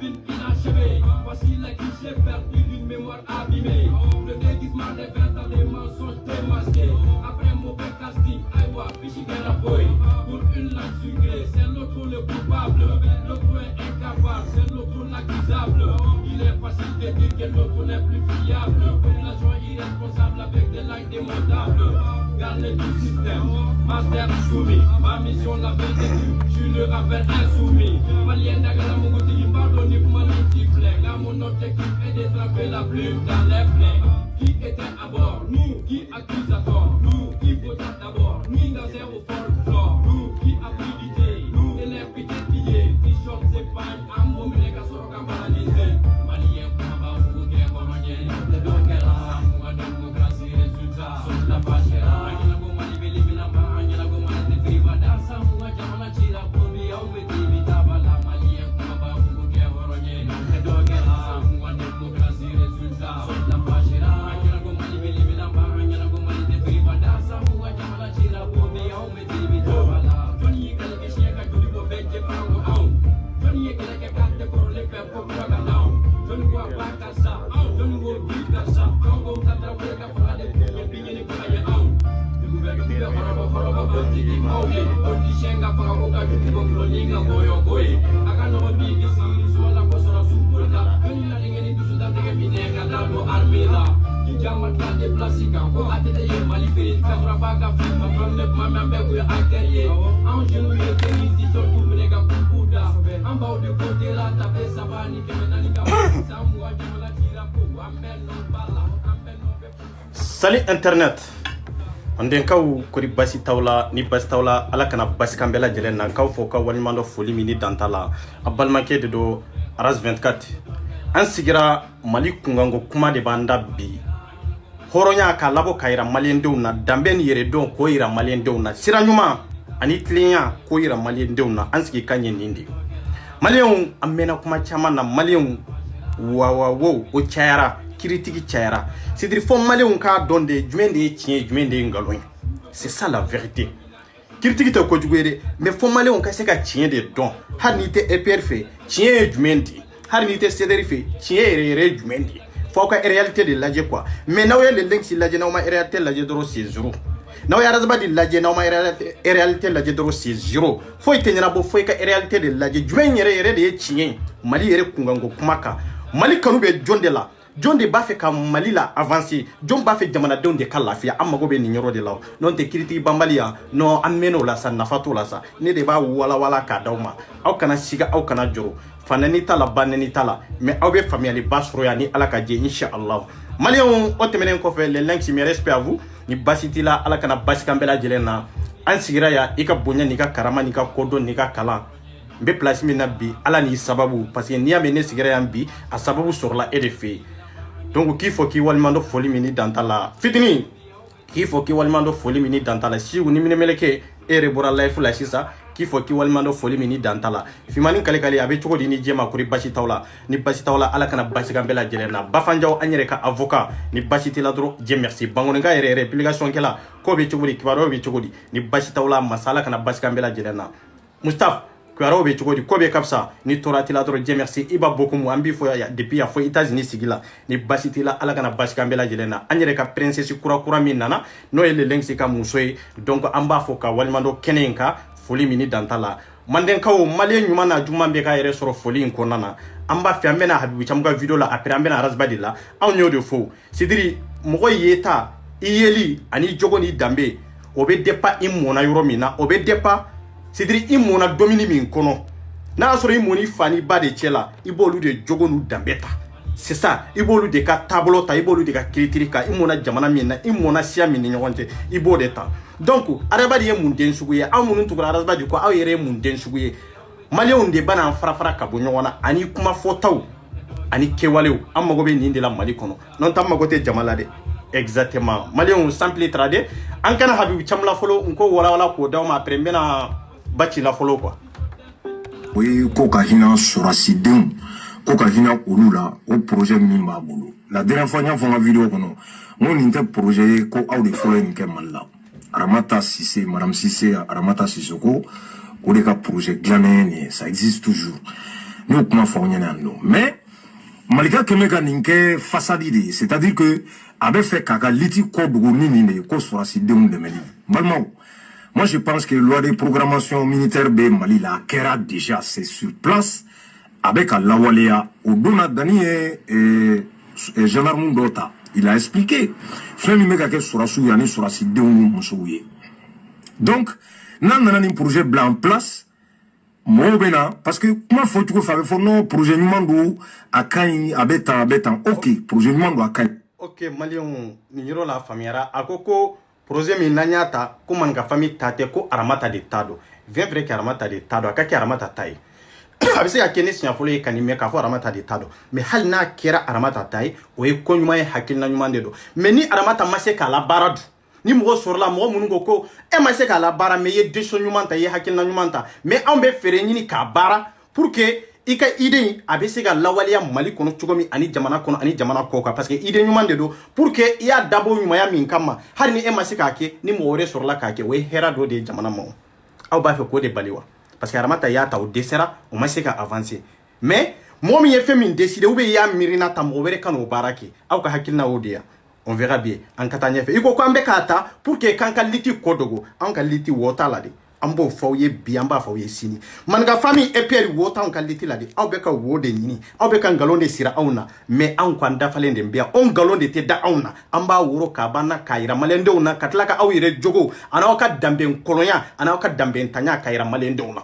film inachevé. Voici les clichés perdus d'une mémoire abîmée. Le déguisement des 20 ans, des mensonges démasqués. Après un mauvais casting, Aïwa, Pichigana Boy. Pour une langue sucrée, c'est l'autre le coupable. L'autre est incapable, c'est l'autre l'accusable. Il est facile de dire que l'autre n'est plus fiable. Population irresponsable avec des langues démontables. Garde du système, master soumis. Ma mission la vécu, je suis le rappel insoumis. Malien d'Agala Mogoti, pardonnez pour ma multiplaie. Là mon objectif est d'étrapper la plume dans les plaies. Qui était à bord? Nous qui accuse à tort. Nous qui votons d'abord. Nous dans zéro folklore. Nous qui a pris l'idée. Nous et les petits billets. T-shirt s'épargne, un mot mais les gars sont banalisés. Malien pour ma base, vous qui est colonial. Le don qu'elle a, moi démocratie, résultat. Sauf la fâchera. Salut internet. Anden kaw kuri basi tawla ni basi tawla ala kana basi kambela jelena kaw fo ka walima do foli mini dantala abalmanke de do aras 24 an sigira mali kungango kuma de banda bi horonya ka labo kaira malien na dambe ni yere don ko ira malien na siranyuma ani klinya ko ira malien na an sigi kanye nindi malien amena kuma chama na malien wo o chayara kiritigi chayara c'est dire fo malien ka donde jumende tien jumende ngaloy c'est ça la vérité kiritigi to ko jugere mais fo malien ka se ka tien de don har ni te EPR fe tien jumende har ni te cederi fe tien re jumende faut que réalité de lajé quoi mais naw le link si lajé naw ma réalité lajé doro c'est zéro naw ya razba di lajé naw ma réalité lajé doro c'est zéro faut itenira bo faut que réalité de lajé jumen yere de tien mali yere kungango kumaka mali kanu be jonde la jonde ba fe ka mali la avancer jon ba fe jamana de onde kalafia amago be ni nyoro de law non te kiriti bambalia no ameno la sa nafatu la sa ne de ba wala ka dawma aw kana siga aw kana joro fanani tala banani tala mais aw be famille basro ya ni ala ka je inshallah malion o temenen ko fe le links mi respect à vous ni basiti la ala kana basikambela jelena an sigira ya ika bonya ni ka karama ni ka kodo ni ka kala be place mi na bi ala ni sababu parce que ni amene sigira ya bi a sababu sur la RFI donc qu'il faut qu'il walmando foli mini dantala fitini qu'il faut qu'il walmando foli mini dantala si vous ni meleke ere bora life la sisa qu'il faut qu'il walmando foli mini dantala fimani kale kale abe choko di ni jema kuri bashi tawla ni bashi tawla ala kana bashi gambela jelena bafanjaw anyere ka avocat ni bashi tila dro je merci bangonga ere réplication kala ko be choko di kibaro be choko di ni bashi tawla masala kana bashi gambela jelena Mustafa kwaro be choko di ko be kapsa ni torati la dro je merci iba beaucoup mu ambi fo ya depuis ya fo États-Unis sigila ni bashi tila ala kana bashi gambela jelena anyere ka princesse kura minana no ele lengsi ka musoy donc amba fo ka walmando kenenka foli mini dantala manden kawo malien nyuma na juma be ka yere soro foli in konana amba fi amena habibu chamga video la après amena rasbadilla aw nyodo fo sidiri mogo yeta iyeli ani jogo ni dambe obe depa imona yoromina obe depa sidiri imona domini min kono na soro imoni fani bade chela ibolu de jogo nu dambeta c'est ça ibolu de ka tableau ta ibolu de ka kritika imona jamana minna imona sia min nyonte ibo de ta donc arabadi munden suguye amunun tukura arabadi ko awere munden suguye malion de bana farafara kabo nyona ani kuma fotaw ani kewalew amago be ni ndela mali kono non tamago te jamala de exactement malion simple trade an kana habibu chamla folo nko wala ko dawma après mena bachi la folo quoi oui ko ka hina surasidem ko ka hina ulula au projet mimba bulu la dernière fois nya fo vidéo kono mon inte projet ko awde folo en kemalla Aramata Sissé, Madame Sissé, Aramata Sissoko, ou les cas projet glané, ça existe toujours. Nous comment faire mais Malika Kemeka Ninke façade, c'est-à-dire que avait fait kaka liti ko dogo nini ko sorasi de Mali. Malmao. Moi je pense que loi de programmation militaire B Mali la kera déjà c'est sur place avec la Lawalea au Dona Dani et gendarme Dota. Il a expliqué. Frère Mimeka ke sorasu yani sorasi de Moussouye. Donc, nan un projet blanc en place. Moi, parce que comment faut-il que faire non projet numéro à Kain abetan ok projet numéro à Kain. Ok Malion Niro la famille a koko projet mi nanyata ko man ga famille tate ko aramata de tado bien vrai que aramata de tado akaki aramata tai abise ya kene sinya folo kanime ka fo aramata de tado mais hal na kera aramata tai o e ko nyuma e hakil na nyuma ndedo mais ni aramata masé ka la baradu ni mo sorla mo mungo ko e masé ka la bara mais ye décision nyuma ta ye hakil na nyuma ta mais on be fere ni ka bara pour que ika ide abise ka lawaliya Mali kono cogomi ani jamana kono ani jamana koka parce que ide nyuma ndedo pour que ya dabo nyuma ya min kama har ni e masé ka ke ni mo wore sorla ka ke we hera do de jamana mo aw ba fe ko de baliwa parce que aramata ya ta o desera o masé ka avancer mais mo mi ye fait min décider ou be ya mirina ta mo were kan o baraki aw ka hakilna o dia on verra bien en katanya fait iko ko ambe kata pour que kan liti kodogo an ka liti wota la de ambo fawye biamba fawye sini manga famille e peri wota an ka liti la de aw be ka wode ni aw be kan galonde sira awna mais an ko anda falende mbia on galonde te da awna amba woro ka bana kaira malende una katlaka aw yire jogo ana ka dambe kolonya ana ka dambe tanya kaira malende una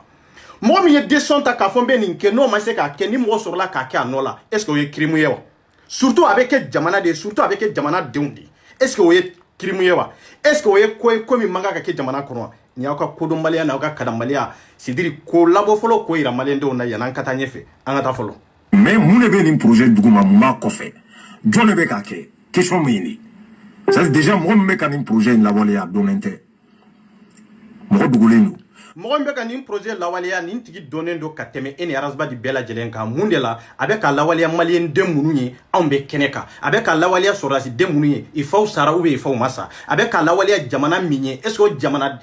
mo mi ye desonta ka fombe ni ke no ma se ka ke ni mo sur la ka ke anola est ce que ye crime yewa surtout avec jamana de surtout avec jamana deundi est-ce que vous êtes crime yewa est-ce que vous êtes quoi mi manga ka ke jamana kono ni aka kodo malia na aka kada malia sidiri ko labo folo ko ira malende ona yana kata nyefe angata folo mais mune be ni projet duguma ma ko fe jone be ka ke question mini ça déjà moi me ka ni projet la walia donente mo dugulenu mo mbe ka ni projet lawaliya ni tigi donen do kateme ene arasba di bela jelenka mundela avec la lawaliya malien de mununye ambe keneka avec la lawaliya sorasi de mununye il faut sara ou il faut massa avec la lawaliya jamana minye est-ce que jamana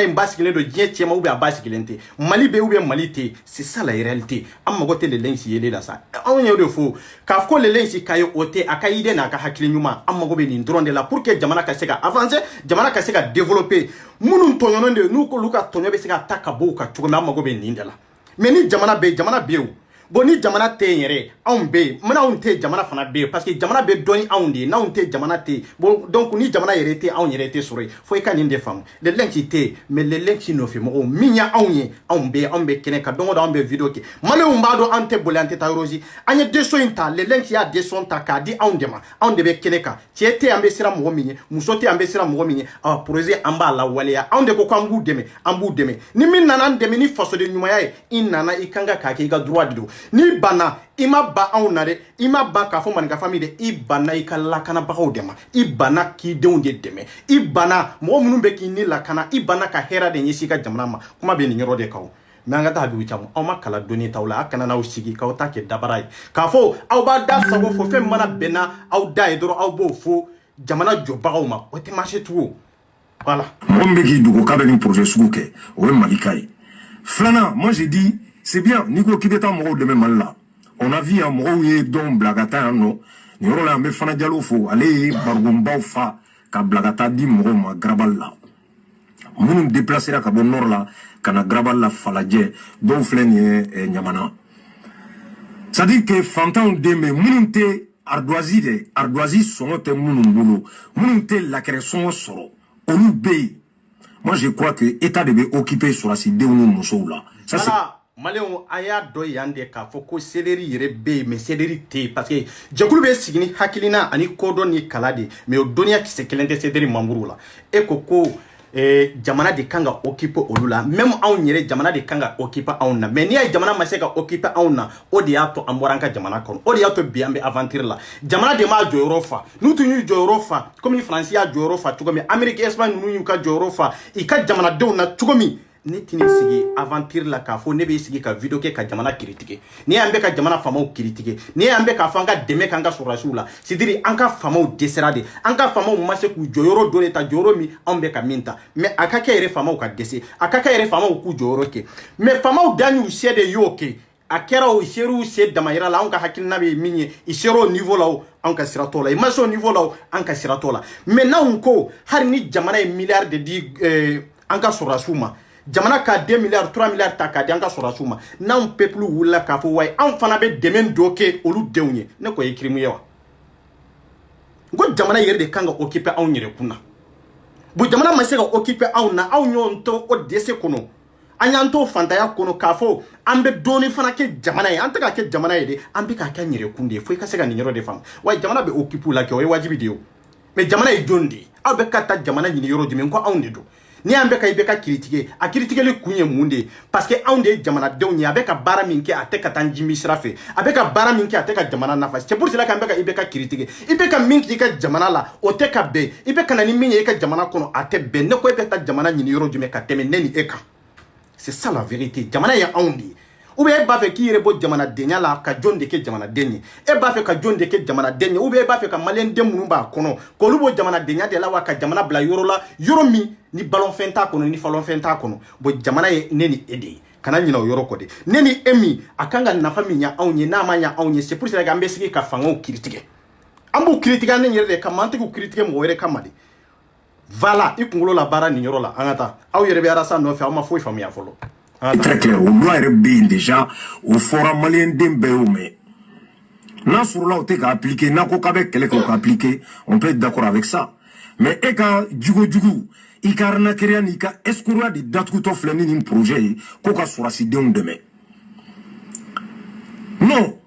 imbasikile do dien tiema ou be abasikilente mali be ou be malite c'est ça la réalité am gote le lensi yele da ça on y de fou ka ko le lensi kayo ote akaide na ka hakili nyuma am go be ni ndronde la pour que jamana ka seka avancer jamana ka seka développer munun tonyono nu ko luka tonyo be seka taka boka chugo ma mago be nindela mais ni jamana be bon ni jamana te yere on be mana on te jamana fana be parce que jamana be doni on de na on te jamana te bon donc ni jamana yere te on yere te sori fo e kan inde fam le lenki te mais le lenki no fi mo minya on be kene ka dongo da on be video ke male on ba do ante bolante ta roji anya de so inta le lenki ya de son ta ka di on de ma on de be kene ka ti ete ambe sira mo minye musote ambe sira mo minye a projet amba la waleya on de ko ambu deme ni min nana deme ni faso de nyuma ya inana ikanga ka ke ga droit do ni bana ima ba aunare ima ba ka fo man ka famille de ibana ikala kana ba odema ibana ki de onde deme ibana mo munun be ki ni la kana ibana ka hera de nyisi ka jamana ma kuma be ni nyoro de kawo nanga ta bi chamu o makala doni tawla akana na usigi ka ta ke dabarai ka fo aw ba da sago fo fe mana bena aw da edoro aw bo fo jamana jobaw ma o te marché tout voilà mon be ki dugo ka be ni projet suke o malikai flana moi j'ai dit c'est bien, Nico qui est en mort de même là. On a vu un mot et don blagata no. Ni rola me fana dialo fo aller bargomba fa ka blagata di moro ma grabal la. Mun déplacer la ka bon nord là kana grabal la faladje don flen nyamana. Ça dit que fantan de me munte ardoisi son te munumbulo. Munte la création soro. On be. Moi je crois que état devait occuper sur la cité où nous sommes là. Ça c'est Maléon aya do yande ka foko céleri yere be mais céleri te parce que jakulu be sigini hakilina ani kodo ni kalade mais o donia ki se kelente céleri mamuru la e koko jamana de kanga occuper olula même on yere jamana de kanga occuper on na mais ni ay jamana maseka occuper on na o de yato amoranka jamana kon o de yato biambe aventure la jamana de ma jorofa nous tunu jorofa comme France ya jorofa tugomi Amerique Espagne nous yuka jorofa ika jamana de na tugomi ne tini sigi aventure la ka fo ne be sigi ka video ke ka jamana critiquer ne ambe ka jamana famaw critiquer ne ambe ka fanga deme kanga surashu la sidiri anka famaw deserade anka famaw mase ku joyoro dole ta joro mi ambe ka minta mais akaka ere famaw ka dese akaka ere famaw ku joro ke mais famaw danu siede yoke a kɛra o seru se damayira la an ka hakilina bɛ min ye i sera o niveau la o an ka sira t'o la i ma se o niveau la o an ka sira t'o la mais n'anw ko hali ni jamana ye miliyari de di an ka sɔrɔdasiw ma jamana ka 2 milliards 3 milliards ta k'a di an ka sɔrɔdasiw ma n'anw peuple wulila k'a fɔ wayi anw fana bɛ dɛmɛ dɔ kɛ olu denw ye ne ko ye crime ye wa n ko jamana yɛrɛ de kan ka occuper anw yɛrɛ kun na bon jamana ma se ka occuper anw na anw ɲɔgɔn to o dese kɔnɔ an y'an to fantaya kɔnɔ k'a fɔ an bɛ dɔɔni fana kɛ jamana ye an tɛ ka kɛ jamana ye de an bɛ ka kɛ yɛrɛ kun de ye fo i ka se ka nin yɔrɔ de faamu wa jamana bɛ occuper la kɛ o ye wajibi de ye o mais jamana ye jɔn de ye aw bɛ ka taa jamana ɲini yɔrɔ jumɛn ko anw de don ni an bɛ ka i bɛ ka critiquer a critiquer kun ye mun de ye parce que anw de ye jamanadenw ye a bɛ ka baara min kɛ a tɛ ka taa jimi sira fɛ a bɛ ka baara min kɛ a tɛ ka jamana nafa c'est pour cela qu'an bɛ ka i bɛ ka critiquer i bɛ ka min k'i ka jamana la o tɛ ka bɛn i bɛ ka na ni min ye i ka jamana kɔnɔ a tɛ bɛn ne ko e bɛ taa jamana ɲini yɔrɔ jumɛn ka tɛmɛ ne ni e kan c'est ça la vérité jamana ye anw de ye ou bien e b'a fɛ k'i yɛrɛ bɔ jamanadenya la ka jɔn de kɛ jamanaden ye e b'a fɛ ka jɔn de kɛ jamanaden ye ou bien e b'a fɛ ka maliyɛnden minnu b'a kɔnɔ k'olu bɔ jamanadenya de la wa ka jamana bila yɔrɔ la yɔrɔ min ni balɔnfɛn t'a kɔnɔ ni falɔnfɛn t'a kɔnɔ bon jamana ye ne ni e de ye kana ɲinɛ o yɔrɔ kɔ de ne ni e min a kan ka nafa min ɲa anw ye n'a ma ɲa anw ye c'est pour cela qu'an bɛ sigi ka fangaw critiquer an b'u critiquer an yɛrɛ de kama an tɛ k'u critiquer mɔgɔ wɛrɛ kama de voilà i kunkolo la baara nin yɔrɔ la an ka taa aw yɛrɛ bɛ arasa nɔfɛ aw ma foyi faamuya fɔlɔ très clair o loi yɛrɛ bɛ yen déjà o fɔra maliyɛnden bɛɛ y'o mɛn n'a sɔrɔla o tɛ ka appliquer n'a ko k'a bɛ kɛlɛ kɛ o ka appliquer on peut être d'accord avec ça mais e ka jugu i ka arnaqueria n'i ka escroqueria de datugutɔ filɛ ni nin projet ye k'o ka sɔrɔdasidenw dɛmɛ non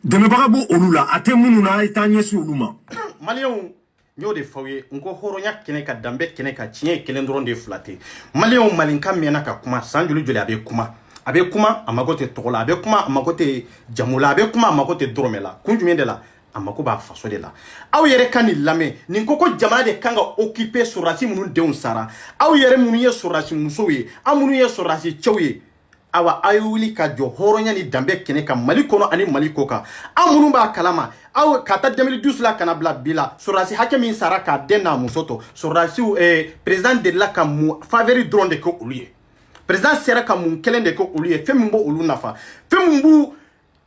dɛmɛbaga b'o olu la a tɛ minnu na a ye taa ɲɛsin olu ma maliyɛnw n y'o de f'aw ye n ko hɔrɔnya kɛnɛ ka danbe kɛnɛ ka tiɲɛ ye kelen dɔrɔn de fila tɛ maliyɛnw malinka mɛnna ka kuma san joli joli a bɛ kuma a mago tɛ tɔgɔ la a bɛ kuma a mago tɛ jamu la a bɛ kuma a mago tɛ dɔrɔmɛ la kun jumɛn de la a mako b'a faso de la aw yɛrɛ ka nin lamɛn nin ko jamana de kan ka occuper sɔrɔdasi minnu denw sara aw yɛrɛ minnu ye sɔrɔdasi musow ye aw minnu ye sɔrɔdasi cɛw ye awa a ye wuli ka jɔ hɔrɔnya ni danbe kɛnɛ kan mali kɔnɔ ani mali kɔ kan aw minnu b'a kalama aw ka taa 2012 la kana bila bi la sɔrɔdasi hakɛ min sara k'a den n'a muso tɔ sɔrɔdasiw président delila ka mun faveur dɔrɔn de kɛ olu ye président sera ka mun kelen de kɛ olu ye fɛn min b'o olu nafa fɛn min b'u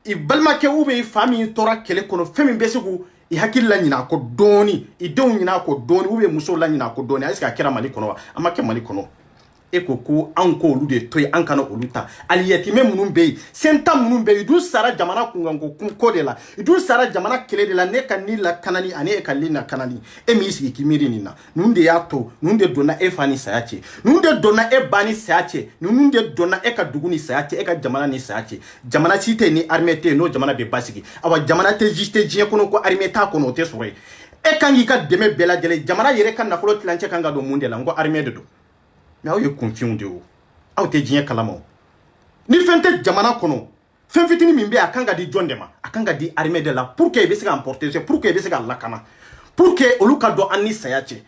i balimakɛ ou bien i fa min tora kɛlɛ kɔnɔ fɛn min bɛ se k'u i hakili la ɲinɛ a kɔ dɔɔni i denw ɲinɛ a kɔ dɔɔni ou bien musow la ɲinɛ a kɔ dɔɔni est-ce que a kɛra mali kɔnɔ wa a ma kɛ mali kɔnɔ e ko anw ko olu de to yen an kana olu ta aliyɛtimɛ minnu bɛ yen senta minnu bɛ yen i dun sara jamana kunkanko ko de la i dun sara jamana kɛlɛ de la ne ka ni lakanani ani e ka li lakanani e m'i sigi k'i miiri nin na ninnu de y'a to ninnu de donna e fa ni saya cɛ ninnu de donna e ba ni saya cɛ ninnu de donna e ka dugu ni saya cɛ e ka jamana ni saya cɛ jamana si tɛ yen ni armée tɛ yen n'o jamana bɛ basigi awa jamana tɛ diɲɛ kɔnɔ ko armée t'a kɔnɔ o tɛ sɔrɔ yen e kan k'i ka dɛmɛ bɛɛ lajɛlen jamana yɛrɛ ka nafolo tilancɛ kan ka don mun de la n ko armée de don mais aw ye kunfinw de o aw tɛ diɲɛ kalama o ni fɛn tɛ jamana kɔnɔ fɛn fitinin min bɛ a kan ka di jɔn de ma a kan ka di armée de la pour que i bɛ se ka protéger pour que i bɛ se ka lakana pour que olu ka dɔn an ni saya cɛ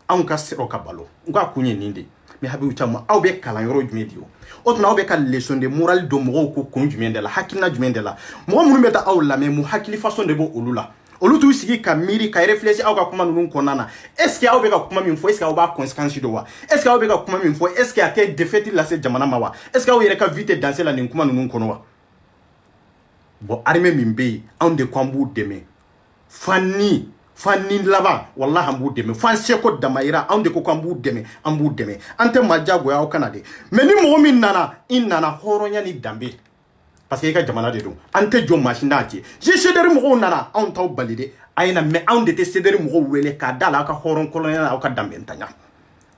anw ka sɔrɔ ka balo n ko a kun ye nin de mais habibu caman aw bɛ kalan yɔrɔ jumɛn de o tuma aw bɛ ka leçon de morale don mɔgɔw ko kun jumɛn de la hakilina jumɛn de la mɔgɔ minnu bɛ taa aw lamɛn mun hakili façon de b'o olu la olu t'u sigi ka miiri ka réfléchir aw ka kuma ninnu kɔnɔna na est-ce que aw bɛ ka kuma min fɔ est-ce que aw b'a conséquence dɔn wa est-ce que aw bɛ ka kuma min fɔ est-ce que a tɛ défaite lase jamana ma wa est-ce que aw yɛrɛ ka vie tɛ danser la nin kuma ninnu kɔnɔ wa bon armée min bɛ yen anw de ko an b'u dɛmɛ fan ni laban wallahi an b'u dɛmɛ fan seko damayira anw de ko k'an b'u dɛmɛ an tɛ maa diyagoya aw kana de mais ni mɔgɔ min nana i nana hɔrɔnya ni danbe parce que i ka jamana de don an tɛ jɔ machine n'a cɛ si sederi mɔgɔw nana anw t'aw bali de a ye na mais anw de tɛ sederi mɔgɔw wele k'a da la aw ka hɔrɔn kɔlɔnya aw ka danbe ntanya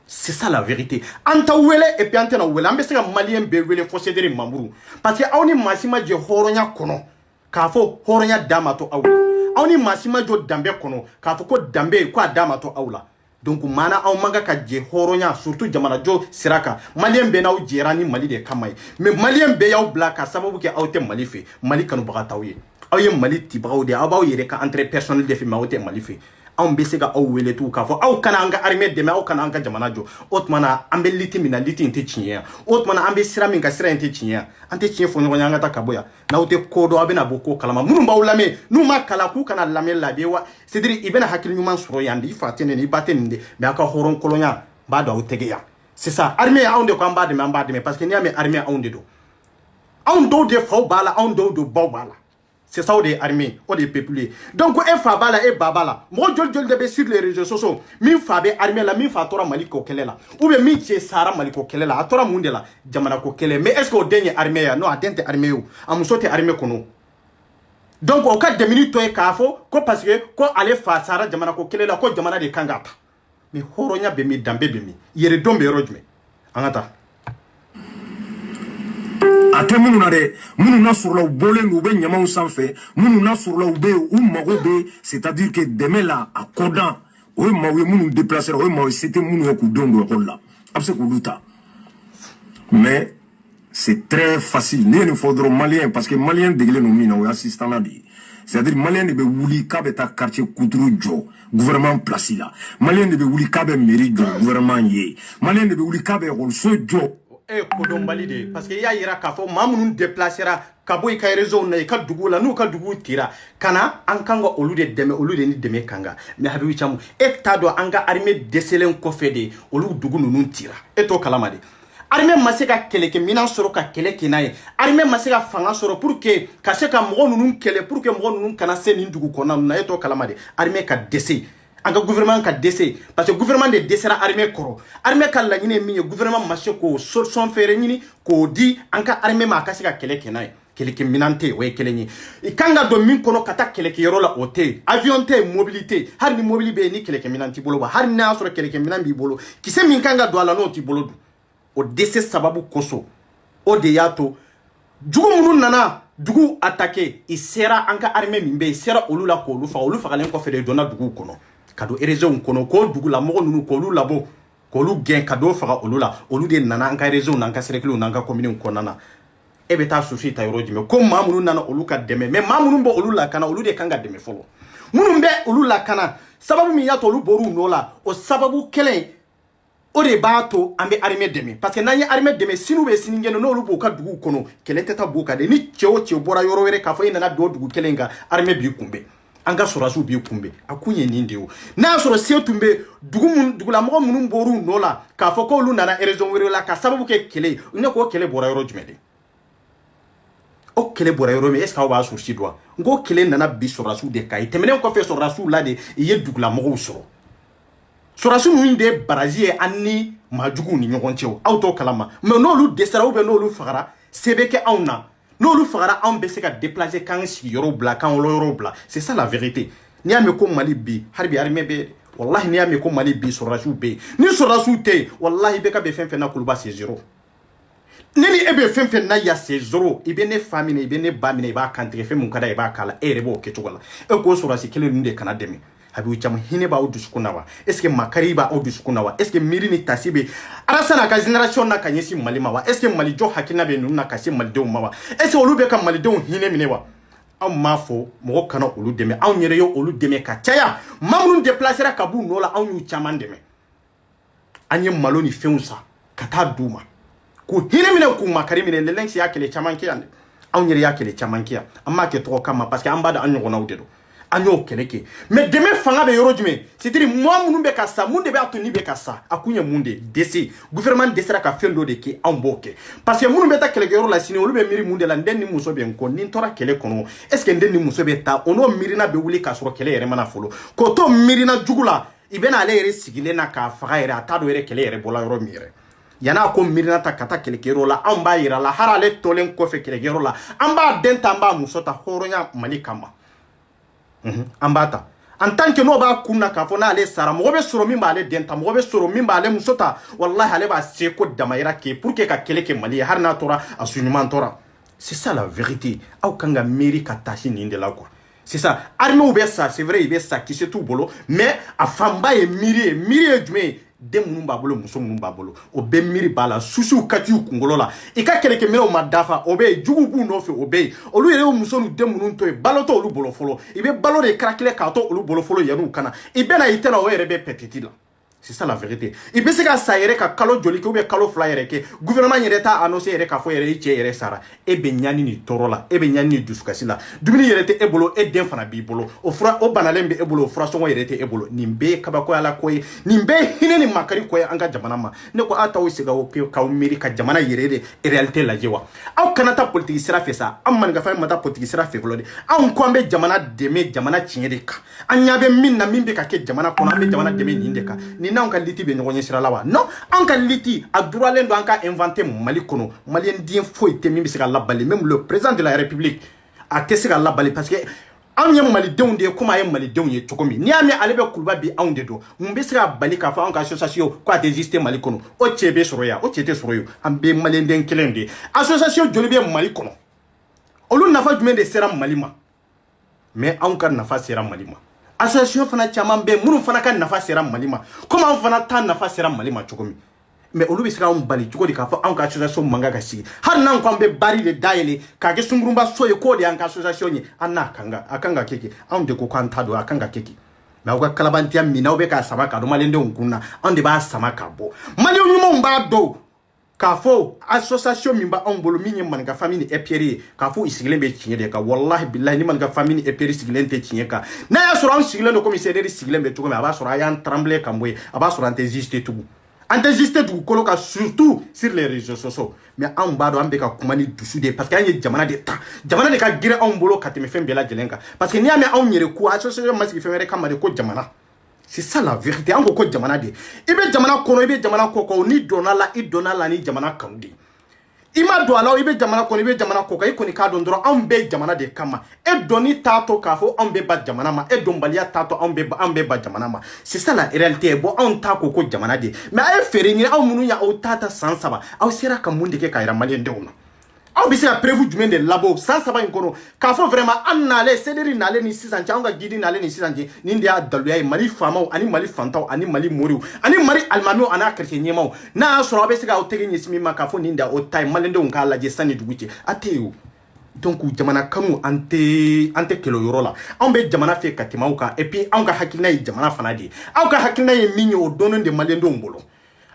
c'est ça la vérité an t'aw wele et puis an tɛna wele an bɛ se ka maliyɛn bɛɛ wele fo sederi mamuru parce que aw ni maa si ma jɛ hɔrɔnya kɔnɔ k'a fɔ hɔrɔnya da ma to aw la aw ni maa si ma jɔ danbe kɔnɔ k'a fɔ ko danbe ko a da ma to aw la donc maana aw man ka jɛ hɔrɔnya surtout jamanajɔ sira kan maliyɛn bɛɛ n'aw jɛra ni mali de kama ye mais maliyɛn bɛɛ y'aw bila ka sababu kɛ aw tɛ mali fɛ mali kanubaga t'aw ye aw ye mali tibagaw de aw b'aw yɛrɛ ka intérêt personnel de fɛ mais aw tɛ mali fɛ anw bɛ se ka aw wele tugun k'a fɔ aw kana an ka armée dɛmɛ aw kana an ka jamana jɔ o tuma na an bɛ liti min na liti in tɛ tiɲɛ yan o tuma na an bɛ sira min ka sira in tɛ tiɲɛ yan an tɛ tiɲɛ fɔ ɲɔgɔn ye an ka taa ka bɔ yan n'aw tɛ ko dɔn aw bɛna bɔ ko kalama minnu b'aw lamɛn n'u ma kalan k'u kana lamɛn lajɛ wa c'est à dire i bɛna hakili ɲuman sɔrɔ yan de i fa tɛ nin i ba tɛ nin de mais aw ka hɔrɔn kɔlɔnya b'a dɔn aw tɛgɛ yan c'est ça armée anw de ko an b'a dɛmɛ parce que n'i y'a mɛn armée anw de don on do de fa bala on do de bala. C'est ça, des armées, ou des peuples. Donc, e fabala et babala. Moi, je le sur les réseaux sociaux. Min fabe armée la, min fa tora maliko kelela. Ou bien min tche sara maliko kelela. A tora mundela, jamana ko kele. Mais est-ce qu'on dernier armée ya? Non, atteinte armée ou. Amusote armée kono. Donc, au cas de minutes, toi et kafo, ko parce que, ko ale fa sara jamana ko kelela, ko jamana de kangata. Mais horonya bemi dambe bemi. Yere dombe rojme. Angata. Ate munu na de munu na surla bolen ube nyamaw sanfɛ munu na surla ube ou mago be c'est-à-dire que demain là à Kodan o mawe munu déplacer o mawe c'était munu ku dongo ko la abse ko luta mais c'est très facile ne ne faudra malien parce que malien degle no mina o assistant là di c'est-à-dire malien de be wuli ka be ta quartier Kouturu jo gouvernement place là malien de be wuli ka be mairie jo gouvernement ye malien de be wuli ka be so jo kodon balide parce que ya yira ka fo mamunun déplacera kabo i ka réseau na i ka dugu la nu ka dugu tira kana an kanga olu de deme olu de ni deme kanga mais habibi chamu ta do anga armée deselen ko fede olu dugu nunun tira to kalama de armée maseka keleke minan soro ka keleke naye armée maseka fanga soro pour que ka se ka mo nunun kele pour que mo nunun kana se ni dugu kona na to kalama de armée ka dese anga gouvernement ka dese parce que gouvernement de desera armée koro armée ka la nyine mi gouvernement marché ko son fere nyini ko di anka armée ma ka sika keleke nay keleke minante we kelenyi ikanga do min kono kata keleke yoro la ote avion te mobilité har ni mobilité ni keleke minanti bolo ba har na so keleke minambi bolo kise min kanga do ala no ti bolo du o dese sababu koso o de yato jugu munun nana dugu attaquer isera anka armée mimbe isera olula ko olu fa olu fa galen ko fede dona dugu kono kado réseau kono ko dugu la mo nunu ko lu labo ko lu gen kado faga olula olu de nana anka réseau nanka cercle nanka commune ko nana e beta souci ta yoro jime ko mamunu nana olu ka deme mais mamunu bo olu la kana olu de kanga deme folo munun be olu la kana sababu mi yato olu boru no la o sababu kelen o de bato ambe armée deme parce que nanya armée deme sinu be siningeno no olu bo ka dugu kono kele teta boka de ni chewo bora yoro were ka fo ina na do dugu kelenga armée bi kumbe anga sorasu bi kumbe akunye nindeo na soro setumbe dugu la mo munun boru no la ka fo ko lu nana raison were la ka sababu ke kele ne ko kele bora yoro jumede o kele bora yoro me est-ce ka ba sursi doit ngo kele nana bi sorasu de kay temene ko fe sorasu la de ye dugu la mo soro sorasu nu de barazie anni majugu ni nyogonchew auto kalama mais no lu desara ou be no lu fagara sebeke auna no lu fagara an be se ka déplacer kan si yoro bla kan yoro bla c'est ça la vérité ni ame ko mali bi harbi armée be wallahi ni ame ko mali bi sorasu be ni sorasu te wallahi be ka be fen na kuluba c'est zéro nini ebe fen na ya c'est zéro ibe ne famine ibe ne ba mine ba kantre fe mun kada e ba kala e rebo ke chogola e ko sorasi kele nunde kana demi habi cham hine ba odu sukunawa est-ce que makari ba odu sukunawa est-ce que miri ni tasibe arasana ka génération na kanyesi malima wa est-ce que mali jo hakina be nunna kasi mali de mawa est-ce que olu be ka mali de hine mine wa am mafo mo kana olu deme an yere yo olu deme ka taya mamunu déplacer ka bu no la an yu chaman deme anye maloni feunsa kata duma ko hine mine ku makari mine le lensi yakele chaman ki ande an yere yakele chaman ki amma ke to kama parce que amba da an yona udedo anyo keleke mais demain fanga be yoro jume c'est-à-dire moi munu be kassa munde be atuni be kassa akunya munde desi gouvernement desera ka fendo de ki amboke parce que munu be ta keleke yoro la sini olu be miri munde la ndenni muso be nko nin tora kele kono est-ce que ndenni muso be ta ono mirina be wuli ka soro kele yere mana folo ko to mirina jugula ibena ale yere sigile na ka faga yere atado yere kele yere bola yoro mire yana ko mirina ta kata keleke yoro la amba yira la harale tolen ko fe keleke yoro la amba denta amba muso ta horonya malikama ambata en tant que no ba kunna ka fo na ale sara mo be soro min ba ale denta mo be soro min ba ale musota wallahi ale ba se ko damayira ke pour que ka keleke mali har na tora asunyuma tora c'est ça la vérité au kanga mairie ka tashi ni de la quoi c'est ça armée ou be ça c'est vrai il be ça qui c'est tout bolo mais a famba e miri jume dem numba bolo muso numba bolo o be miri bala susu kati kungolo la e ka keleke mero madafa o be jugu bu no fe o be olu yere o muso nu dem nun to e baloto olu bolo folo e be balo de krakile ka to olu bolo folo yanu kana e be na itena o yere be petiti la C'est ça la vérité. Il peut se faire ça yere ka kalo joli ke ou bien kalo fla yere ke gouvernement yere ta annoncé yere ka fo yere tie yere sara e be nyani ni torola e be nyani ni dusukasi la dumuni yere te ebolo e den fana bi bolo o fra o banalembe ebolo fra so yere te ebolo nimbe kabako ala koy nimbe hine ni makari koy anga jamana ma ne ko ata o siga o ke ka o meri ka jamana yere de réalité la jewa aw kanata politique sira fe sa amman ga fa mata politique sira fe kolode aw ko ambe jamana deme jamana tinyede ka anyabe min na mimbe ka ke jamana ko ambe jamana deme ni ndeka ni na on ka liti be nyogonye sira lawa non on ka liti a droit len do an ka inventer mali kono malien dien foi te mimbe se ka labali même le président de la république a te se ka labali parce que an ye mali denw de kuma ye mali denw ye cogo min ni ami ale be kulba bi anw de do mun be se ka bali ka fa an ka association ko a te exister mali kono o chebe soro ya o chete soro yo an be malien den kelen de association joli be mali kono olu nafa jumen de sera mali ma mais an ka nafa sera mali ma association fana chaman be munu fana ka nafa sera mali ma comme an fana ta nafa sera mali ma cogo min mais olu be se ka on bali cogo di ka fa an ka association manga ka sigi har nan ko be bari de daile ka ke sungurumba soye ko de an ka association ni anna akanga keke an de ko kwanta do akanga keke mais ka kalabantia mina be ka sama ka do malende unkunna an de ba sama ka bo mali nyuma mba do ka fo association mimba on bolo minye man ka famille e pierre ka fo isiglen be tinye de ka wallahi billahi ni man ka famille e pierre siglen te tinye ka na ya soro on siglen do commissaire siglen be to ko me aba soro ayan trembler kamwe aba soro ante juste tout ante du koloka surtout sur les réseaux sociaux mais en bas on be ka kumani dusu de parce que anye jamana de ka gire on bolo kateme fembe la jelenka parce que ni ame on yere ku association masiki femere kamade ko jamana. C'est ça la vérité. On ko jamana de. Ibe jamana kono ibe jamana koko ni donala ni jamana kandi. Ima do ala ibe jamana kono ibe jamana koko i koni ka don doro on be jamana de kama. E doni tato kafo on be ba jamana ma e dombalia tato on be ba jamana ma. C'est ça la réalité. Bo on ta koko jamana de. Mais ay fere ni aw munu ya o tata sansaba. Aw sera ka munde ke ka ira malien de ona. Aw bise a prévu du de labo sans savoir inkono ka fo vraiment an nale céderi nale ni 600 anga gidi nale ni 600 ni ndia daluya mali famaw ani mali fantaw ani mali moriw ani mali almamio ana chrétien maw na so abe se ga o tege ni simi maka fo ni ndia o tay malende on ka laje sani duguti ateo donc jamana kanu ante kelo yorola on be jamana fe katimaw ka et puis on ka hakilina jamana fanadi on ka hakilina minyo o donon de malendo mbolo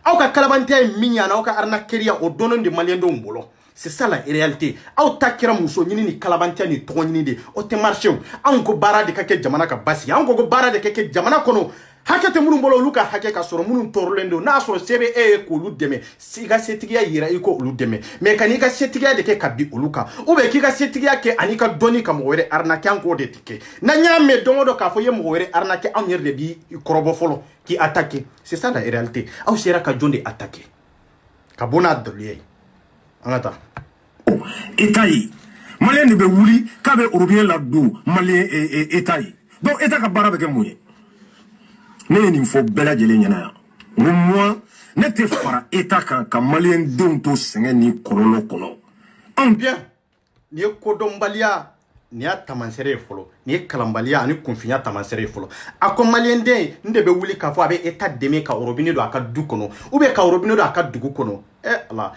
on ka kalabantia minya na on ka arna keria o donon de malendo mbolo. C'est ça la réalité. Aw ta kira muso nyini ni kalabantia ni togo nyini de o te marché an ko bara de kake jamana ka basi an ko bara de kake jamana kono hakete munun bolo luka hake ka soro munun torlendo na soro sebe ko lu deme siga setigiya yira iko lu deme mais kani ka setigiya de ke kabi oluka ou be ki ka setigiya ke ani ka doni ka mowere arnaki an ko de tike na nyame dongo ka fo ye mowere arnaki an yer de bi korobo folo ki attaquer. C'est ça la réalité. Aw sera ka jonde attaquer ka bona dolier angata État yi malien de be wuli ka be européen la do malien état yi donc état ka bara be ke moye ne ni fo bela jele nyana ya moi ne te fara état kan ka malien don to sengen ni kololo kono en bien ni ko dombalia ni atamansere folo ni kalambalia ani confinya tamansere folo ako malien de nde be wuli ka fo abe état deme ka européen do aka du kono ou be ka européen do aka dugu kono ala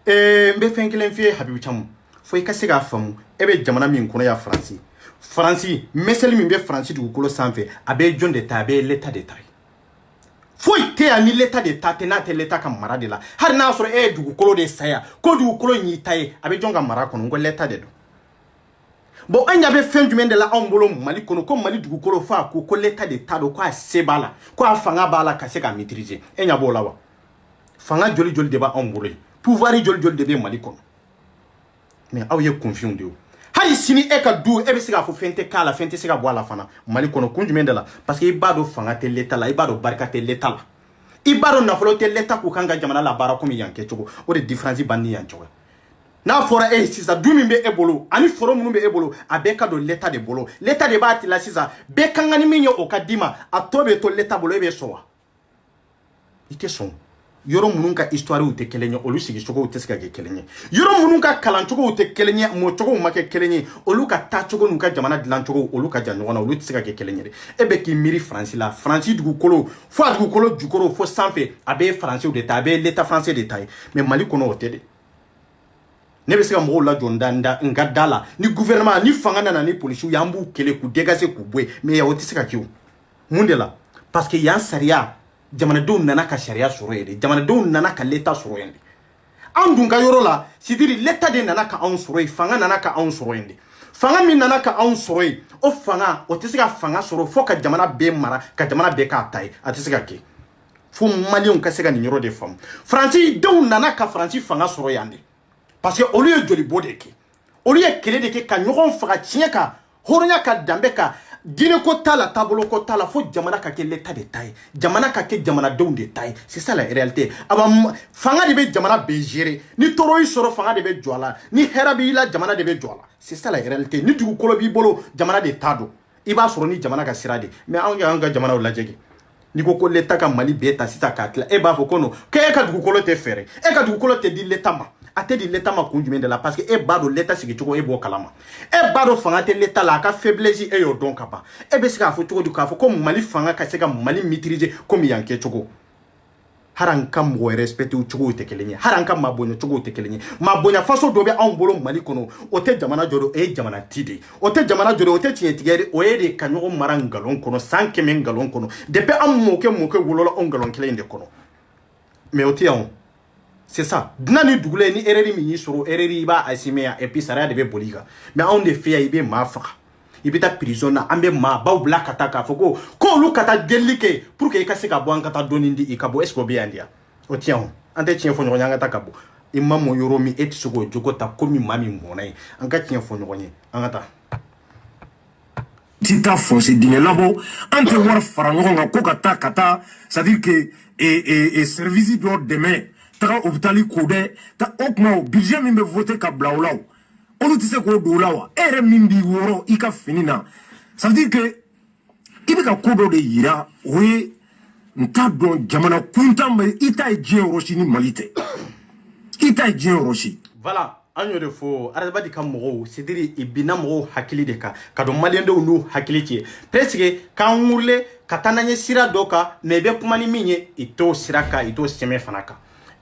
mbe fenkelen fie habibu chamu fo ikasiga famu ebe jamana min kono ya France mesel min be France du kolo sanfe abe jonde tabe l'état de taille fo ite ani l'état de tate na te l'état ka mara de la har na soro du kolo de saya ko du kolo nyi taye abe jonga mara kono ngo l'état de do bon anya be fen jumen de la ombolo mali kono ko mali du kolo fa ko l'état de tado ko sebala ko afanga bala ka se ka maîtriser enya bola wa fanga joli de ba ombolo pouvoir jol de be mali kono mais aw ye confiant de hay sini e ka du e be se ga fo fente kala fente se ga bo ala fana mali kono kunjumen de la parce que ibado fanga te l'état la ibado barka te l'état la ibado na folo te l'état ko kanga jamana la bara komi yanke chogo o de difference bandi yanchogo na fora sisa du mi be ebolo ani foro munu be ebolo abeka do l'état de bolo l'état de bati la sisa be kanga ni minyo o kadima atobe to l'état bolo e be sowa ite son yoro munun ka histoire ou te kelenye olu sigi chogo te sika ke kelenye yoro munun ka kalan chogo ou te kelenye mo chogo ma ke kelenye olu ka ta chogo nun ka jamana dilan chogo olu ka janwa na olu te sika ke kelenye ebe ki miri France la France du kolo fo du kolo du kolo fo sanfe abe France ou de tabe l'état français de taille mais mali kono otede ne be sika mo la jondanda ngadala ni gouvernement ni fangana na ni police yambu kele ku dégager ku bwe mais ya oti sika kiu mundela parce que ya saria jamanadenw nana ka sariya sɔrɔ ye de jamanadenw nana ka l'état sɔrɔ yen de an dun ka yɔrɔ la c'est-à-dire l'état de nana ka anw sɔrɔ yen fanga nana ka anw sɔrɔ yen de fanga min nana ka anw sɔrɔ yen o fanga o tɛ se ka fanga sɔrɔ fo ka jamana bɛɛ mara ka jamana bɛɛ k'a ta ye a tɛ se ka kɛ fo maliyɛnw ka se ka nin yɔrɔ de faamu faransi denw nana ka faransi fanga sɔrɔ yan de parce que olu ye jolibɔ de kɛ olu ye kɛlɛ de kɛ ka ɲɔgɔn faga tiɲɛ kan hɔrɔnya ka danbe kan diinɛ ko t'a la taabolo ko t'a la fo jamana ka kɛ l'état de ta ye jamana ka kɛ jamanadenw de ta ye c'est ça la réalité fanga de bɛ jamana bɛɛ gérer ni tɔɔrɔ y'i sɔrɔ fanga de bɛ jɔ a la ni hɛrɛ b'i la jamana de bɛ jɔ a la c'est ça la réalité ni dugukolo b'i bolo jamana de t'a dɔn i b'a sɔrɔ ni jamana ka sira de mais anw y'an ka jamanaw lajɛ kɛ n'i ko l'état ka Mali bɛɛ ta sisan k'a tila e b'a fɔ ko non k'e ka dugukolo tɛ fɛɛrɛ e ka dugukolo tɛ di l'état ma a tɛ di l'état ma kun jumɛn de la parce que e b'a dɔn l'état sigicogo e b'o kalama e b'a dɔn fanga tɛ l'état la a ka faiblesse e y'o dɔn ka ban e bɛ se k'a fɔ cogo di k'a fɔ ko Mali fanga ka se ka Mali maîtriser komi yan kɛcogo hari an ka mɔgɔ respecté cogow tɛ kelen ye hari an ka maabonya cogow tɛ kelen ye maabonya faso dɔ bɛ anw bolo Mali kɔnɔ o tɛ jamana jɔ o ye jamana ti de o tɛ jamana jɔ o tɛ tiɲɛtigɛ de o ye de ka ɲɔgɔn mara ngalon kɔnɔ san kɛmɛ ngalon kɔnɔ depuis an mɔkɛ wolola o ngalon kelen de kɔnɔ mais o tɛ yan c'est ça dunan ni dugula ni erreur min y'i sɔrɔ erreur i b'a assumer et puis sariya de bɛ boli i kan mais anw de fɛ yan i bɛ maa faga i bɛ taa prison na an bɛ maabaw bila ka taa k'a fɔ ko olu ka taa delili kɛ pour que i ka se ka bɔ an ka taa dɔɔni di i ka bɔ est ce que o bɛ yan di yan o tɛ yan an tɛ tiɲɛ fɔ ɲɔgɔn ye an ka taa ka bɔ i ma mɔ yɔrɔ min e tɛ se k'o jogo ta komi maa min mɔnna ye an ka tiɲɛ fɔ ɲɔgɔn ye an ka taa. ti taa fonse dingɛ labɔ an tɛ wari fara ɲɔgɔn kan ko ka taa c'est à dire que service dɔ dɛmɛ taga hôpital ko dɛ o kuma o budget min bɛ voter ka bila o la o olu tɛ se k'o don o la wa e yɛrɛ min b'i wɔrɔ i ka fini na ça veut dire que i bɛ ka ko dɔ de yira o ye n t'a dɔn jamana kuntan bɛ i ta ye diɲɛ yɔrɔ si ni Mali tɛ i ta ye diɲɛ yɔrɔ si. Voilà. An y'o de fɔ arabadi ka mɔgɔw c'est-à-dire i binna mɔgɔw hakili de kan ka don maliyɛndenw n'u hakili ci presque k'an wurule ka taa n'an ye sira dɔ kan mais i bɛ kuma ni min ye i t'o sira kan i t'o sɛmɛ fana kan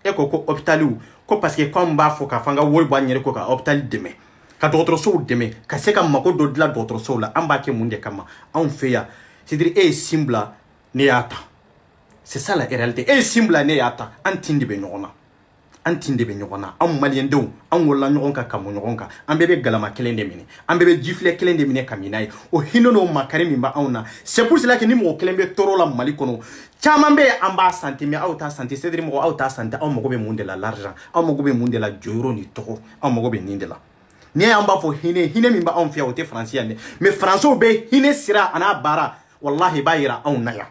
e ko hôpitaliw ko parce que k'anw b'a fɔ k'a fɔ an ka wari bɔ an yɛrɛ ko ka hôpital dɛmɛ ka dɔgɔtɔrɔsow dɛmɛ ka se ka mako dɔ dilan dɔgɔtɔrɔsow la an b'a kɛ mun de kama anw fɛ yan c'est-à-dire e ye sin bila ne y'a ta c'est ça la réalité e ye sin bila ne y'a ta an tin de bɛ ɲɔgɔn na an tin de bɛ ɲɔgɔn na anw maliyɛndenw an wolola ɲɔgɔn kan ka mɔ ɲɔgɔn kan an bɛɛ bɛ galama kelen de minɛ an bɛɛ bɛ jifilɛ kelen de minɛ ka min n'a ye o hinɛ n'o makari min bɛ anw na c'est pour cela que ni mɔgɔ kelen bɛ tɔɔrɔ la Mali kɔnɔ caman bɛ yen an b'a santi mais aw t'a santi c'est-à-dire mɔgɔ aw t'a santi aw mago bɛ mun de la l'argent aw mago bɛ mun de la jɔyɔrɔ ni tɔgɔ aw mago bɛ nin de la ni y'an b'a fɔ hinɛ min bɛ anw fɛ yan o tɛ faransi yan dɛ mais faransɛw bɛ hinɛ sira a n'a baara wallahi b'a yira anw na yan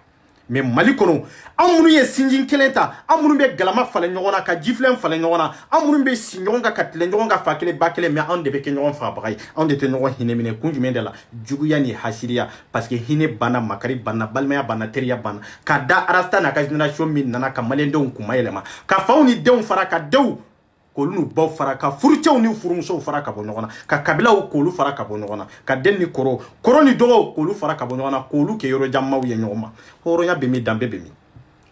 mais Mali kɔnɔ an minnu ye sinjin kelen ta an minnu bɛ galama falen ɲɔgɔn na ka jifilɛ falen ɲɔgɔn na an minnu bɛ si ɲɔgɔn kan ka tile ɲɔgɔn kan fa kelen ba kelen mais anw de bɛ kɛ ɲɔgɔn fagabaga ye anw de tɛ ɲɔgɔn hinɛ minɛ kun jumɛn de la juguya ni hasiriya parce que hinɛ banna makari banna balimaya banna teriya banna ka da arasta n'a ka génération min nana ka maliyɛndenw kun mayɛlɛma ka faw ni denw fara ka denw k'olu n'u baw fara ka furucɛw ni furumusow fara ka bɔ ɲɔgɔn na ka kabilaw k'olu fara ka bɔ ɲɔgɔn na ka den ni kɔrɔ ni dɔgɔw k'olu fara ka bɔ ɲɔgɔn na k'olu kɛ yɔrɔ janmaw ye ɲɔgɔn ma hɔrɔnya bɛ min danbe bɛ min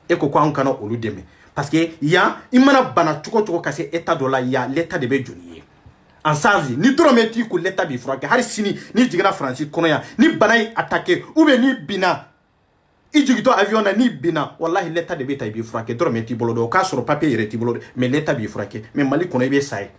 e ko an kana olu dɛmɛ parce que yan i mana bana cogo cogo ka se état dɔ la yan l'état de bɛ jɔ n'i ye en sanzi ni dɔrɔmɛ t'i ko l'état b'i furakɛ hali sini ni jiginna faransi kɔnɔ yan ni bana in attaqué ou bien ni binna i jigitɔ avion na ni binna wallahi l'état de bɛ ta i b'i furakɛ dɔrɔmɛ t'i bolo dɛ o k'a sɔrɔ papier yɛrɛ t'i bolo dɛ mais l'état b'i furakɛ mais Mali kɔnɔ i bɛ sa ye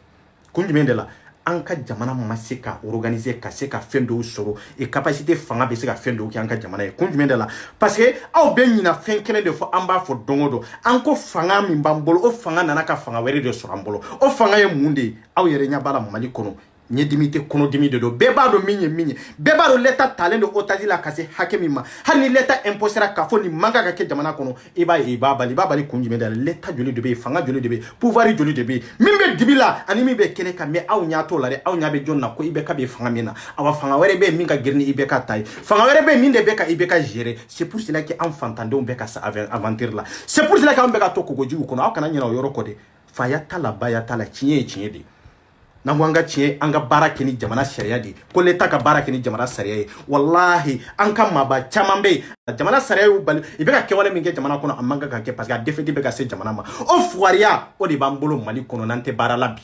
kun jumɛn de la an ka jamana ma se ka organiser ka se ka fɛn dɔw sɔrɔ et capacité fanga bɛ se ka fɛn dɔw kɛ an ka jamana ye kun jumɛn de la parce que aw bɛ ɲina fɛn kelen de fɔ an b'a fɔ don o don an ko fanga min b'an bolo o fanga nana ka fanga wɛrɛ de sɔrɔ an bolo o fanga ye mun de ye aw yɛrɛ ɲɛ b'a la Mali kɔnɔ ɲɛdimi tɛ kɔnɔdimi de don bɛɛ b'a dɔn min ye min ye bɛɛ b'a dɔn l'état talen don otage la ka se hakɛ min ma hali ni l'état imposera k'a fɔ nin man kan ka kɛ jamana kɔnɔ i b'a ye i b'a bali kun jumɛn de la l'état joli de bɛ yen fanga joli de bɛ yen pouvoir joli de bɛ yen min bɛ dibi la ani min bɛ kɛnɛ kan mais aw ɲɛ t'o la dɛ aw ɲɛ bɛ jɔn na ko IBK bɛ fanga min na awa fanga wɛrɛ bɛ yen min ka girin ni IBK ta ye fanga wɛrɛ bɛ yen min de bɛ ka IBK gérer c'est pour cela que an fantandenw bɛ ka sa aventure la c'est pour cela que an bɛ ka to kogojiw kɔnɔ aw kana ɲinɛ o yɔrɔ kɔ dɛ faya t'a la baya t'a la tiɲɛ ye tiɲɛ de n'an ko an ka tiɲɛ an ka baara kɛ ni jamana sariya de ko l'état ka baara kɛ ni jamana sariya ye wallahi an ka maaba caman bɛ yen jamana sariya y'u bali i bɛ ka kɛwale min kɛ jamana kɔnɔ a man kan ka kɛ parce que a défaite bɛ ka se jamana ma o fugariya o de b'an bolo Mali kɔnɔ n'an tɛ baara la bi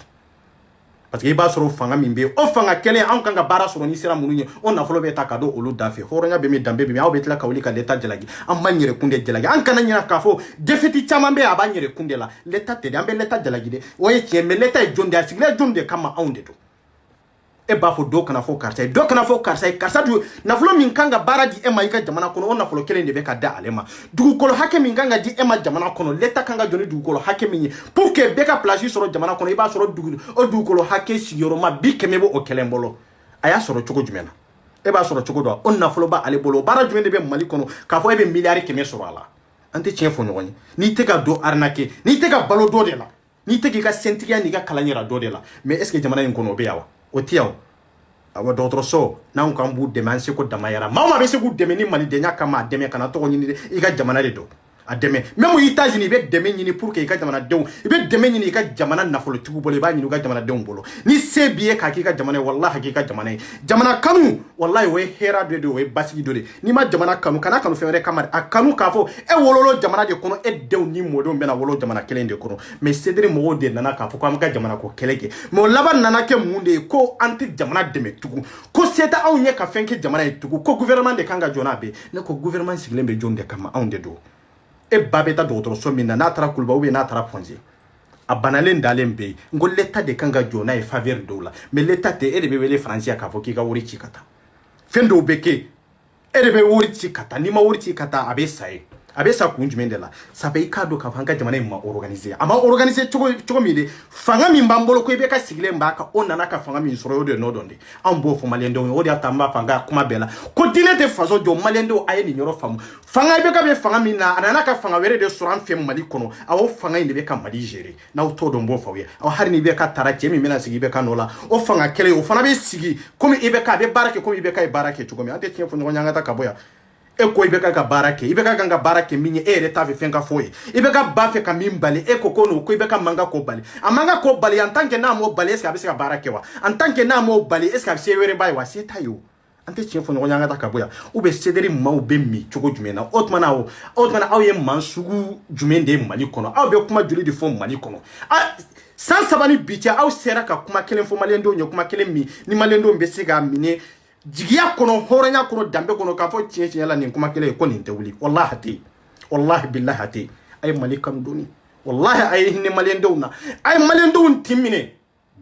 parce que i b'a sɔrɔ fanga min bɛ o fanga kelen anw kan ka baara sɔrɔ ni sera minnu ye o nafolo bɛ ta ka don olu da fɛ hɔrɔnya bɛ min danbe bɛ min aw bɛ tila ka wuli ka l'État jalaki an b'an yɛrɛ kun de jalaki an kana ɲinɛ k'a fɔ défaite caman bɛ yen a b'an yɛrɛ kun de la l'État tɛ dɛ an bɛ l'État jalaki dɛ o ye tiɲɛ mais l'État ye jɔn de ye a sigilen jɔn de kama anw de don e b'a fɔ dɔ kana fɔ karisa ye dɔ kana fɔ karisa ye karisa dun nafolo min kan ka baara di e ma i ka jamana kɔnɔ o nafolo kelen de bɛ ka da ale ma dugukolo hakɛ min kan ka di e ma jamana kɔnɔ l'État kan ka jɔ ni dugukolo hakɛ min ye pour que bɛɛ ka place sɔrɔ jamana kɔnɔ i b'a sɔrɔ o dugukolo hakɛ sigiyɔrɔma 100 bɛ o kɛlɛ bolo a y'a sɔrɔ cogo jumɛn na e b'a sɔrɔ cogo dɔ o nafolo b'a ale bolo o baara jumɛn de bɛ Mali kɔnɔ k'a fɔ e bɛ miliyari 100 sɔrɔ a la an tɛ tiɲɛ fɔ ɲɔgɔn ye n'i tɛ ka dɔ arnaquer n'i tɛ ka balo dɔ de la n'i tɛ k'i ka sentigiya n'i ka kalan yira dɔ de la mais est ce que jamana in kɔnɔ o bɛ yan wa o tɛ yan o awa dɔgɔtɔrɔso n'anw kan b'u dɛmɛ an seko damayara maa o maa bɛ se k'u dɛmɛ ni malidenya kama a dɛmɛ kana tɔgɔ ɲini i ka jamana de don a dɛmɛ même États-Unis i bɛ dɛmɛ ɲini pour que i ka jamanadenw i bɛ dɛmɛ ɲini i ka jamana nafolotigiw bolo i b'a ɲini u ka jamanadenw bolo ni se b'i ye k'a k'i ka jamana ye wallahi k'i ka jamana ye jamana kanu wallahi o ye hɛrɛ dɔ de o ye basigi dɔ de n'i ma jamana kanu kana kanu fɛn wɛrɛ kama a kanu k'a fɔ e wololo jamana de kɔnɔ e denw ni mɔdenw bɛna wolo jamana kelen de kɔnɔ mais sediri mɔgɔw de nana k'a fɔ ko an bɛ ka jamana ko kɛlɛ kɛ mais o laban nana kɛ mun de ye ko an tɛ jamana dɛmɛ tugun ko se tɛ anw ye ka fɛn kɛ jamana ye tugun ko gouvernement de kan ka jɔ n'a bɛɛ ne ko gouvernement sigilen bɛ jɔn de kama anw de don e ba bɛ taa dɔgɔtɔrɔso min na n'a taara Kuluba ou bien n'a taara Fonzé a banalen dalen bɛ yen n ko l'État de kan ka jɔ n'a ye faveur dɔw la mais l'État tɛ e de bɛ wele Faransi k'a fɔ k'i ka wari ci ka taa fɛn dɔw bɛ kɛ e de bɛ wari ci ka taa n'i ma wari ci ka taa a bɛ sa ye a bɛ sa kun jumɛn de la ça fait i k'a dɔn k'a fɔ an ka jamana in ma organiser a ma organiser cogo min de fanga min b'an bolo ko i bɛ ka sigilen b'a kan o nana ka fanga min sɔrɔ o de ye n'o dɔn de anw b'o fɔ maliyɛndenw ye o de y'a to an b'a fɔ an ka kuma bɛɛ la ko diinɛ tɛ faso jɔ maliyɛndenw a ye nin yɔrɔ faamu fanga i bɛ ka bɛ fanga min na a nana ka fanga wɛrɛ de sɔrɔ an fɛ Mali kɔnɔ a o fanga in de bɛ ka Mali gérer n'aw t'o dɔn n b'o fɔ aw ye aw hali ni bɛ ka taara cɛ min bɛna sigi i bɛ ka nɔ la o fanga kɛlɛ o fana bɛ sigi komi i bɛ ka a bɛ baara kɛ komi i bɛ ka ye baara kɛ cogo min an tɛ tiɲɛ fɔ ɲɔgɔn ye an ka taa ka bɔ yan e ko i bɛ ka baara kɛ i bɛ ka baara kɛ min ye e yɛrɛ t'a fɛ fɛn ka fɔ ye i bɛ ka ba fɛ ka min bali e ko n'o ko i bɛ ka manga ko bali a manga ko bali en tant que n'a m'o bali est ce que a bɛ se ka baara kɛ wa en tant que n'a m'o bali est ce que a bɛ se wɛrɛ ba ye wa se t'a ye o an tɛ tiɲɛ fɔ ɲɔgɔn ye an ka taa ka bɔ yan ou bien sederi maaw bɛ min cogo jumɛn na o tuma na aw ye maa sugu jumɛn de ye Mali kɔnɔ aw bɛ kuma joli de fɔ Mali kɔnɔ san saba ni bi cɛ aw sera ka kuma kelen fɔ maliyɛndenw ye kuma kelen min ni maliyɛndenw bɛ se k'a minɛ jigiya kɔnɔ hɔrɔnya kɔnɔ danbe kɔnɔ k'a fɔ tiɲɛ tiɲɛ la nin kuma kelen ye ko nin tɛ wuli wallahi tɛ wallahi billahi tɛ a ye Mali kanu dɔɔni wallahi a ye hinɛ maliyɛndenw na a ye maliyɛndenw tin minɛ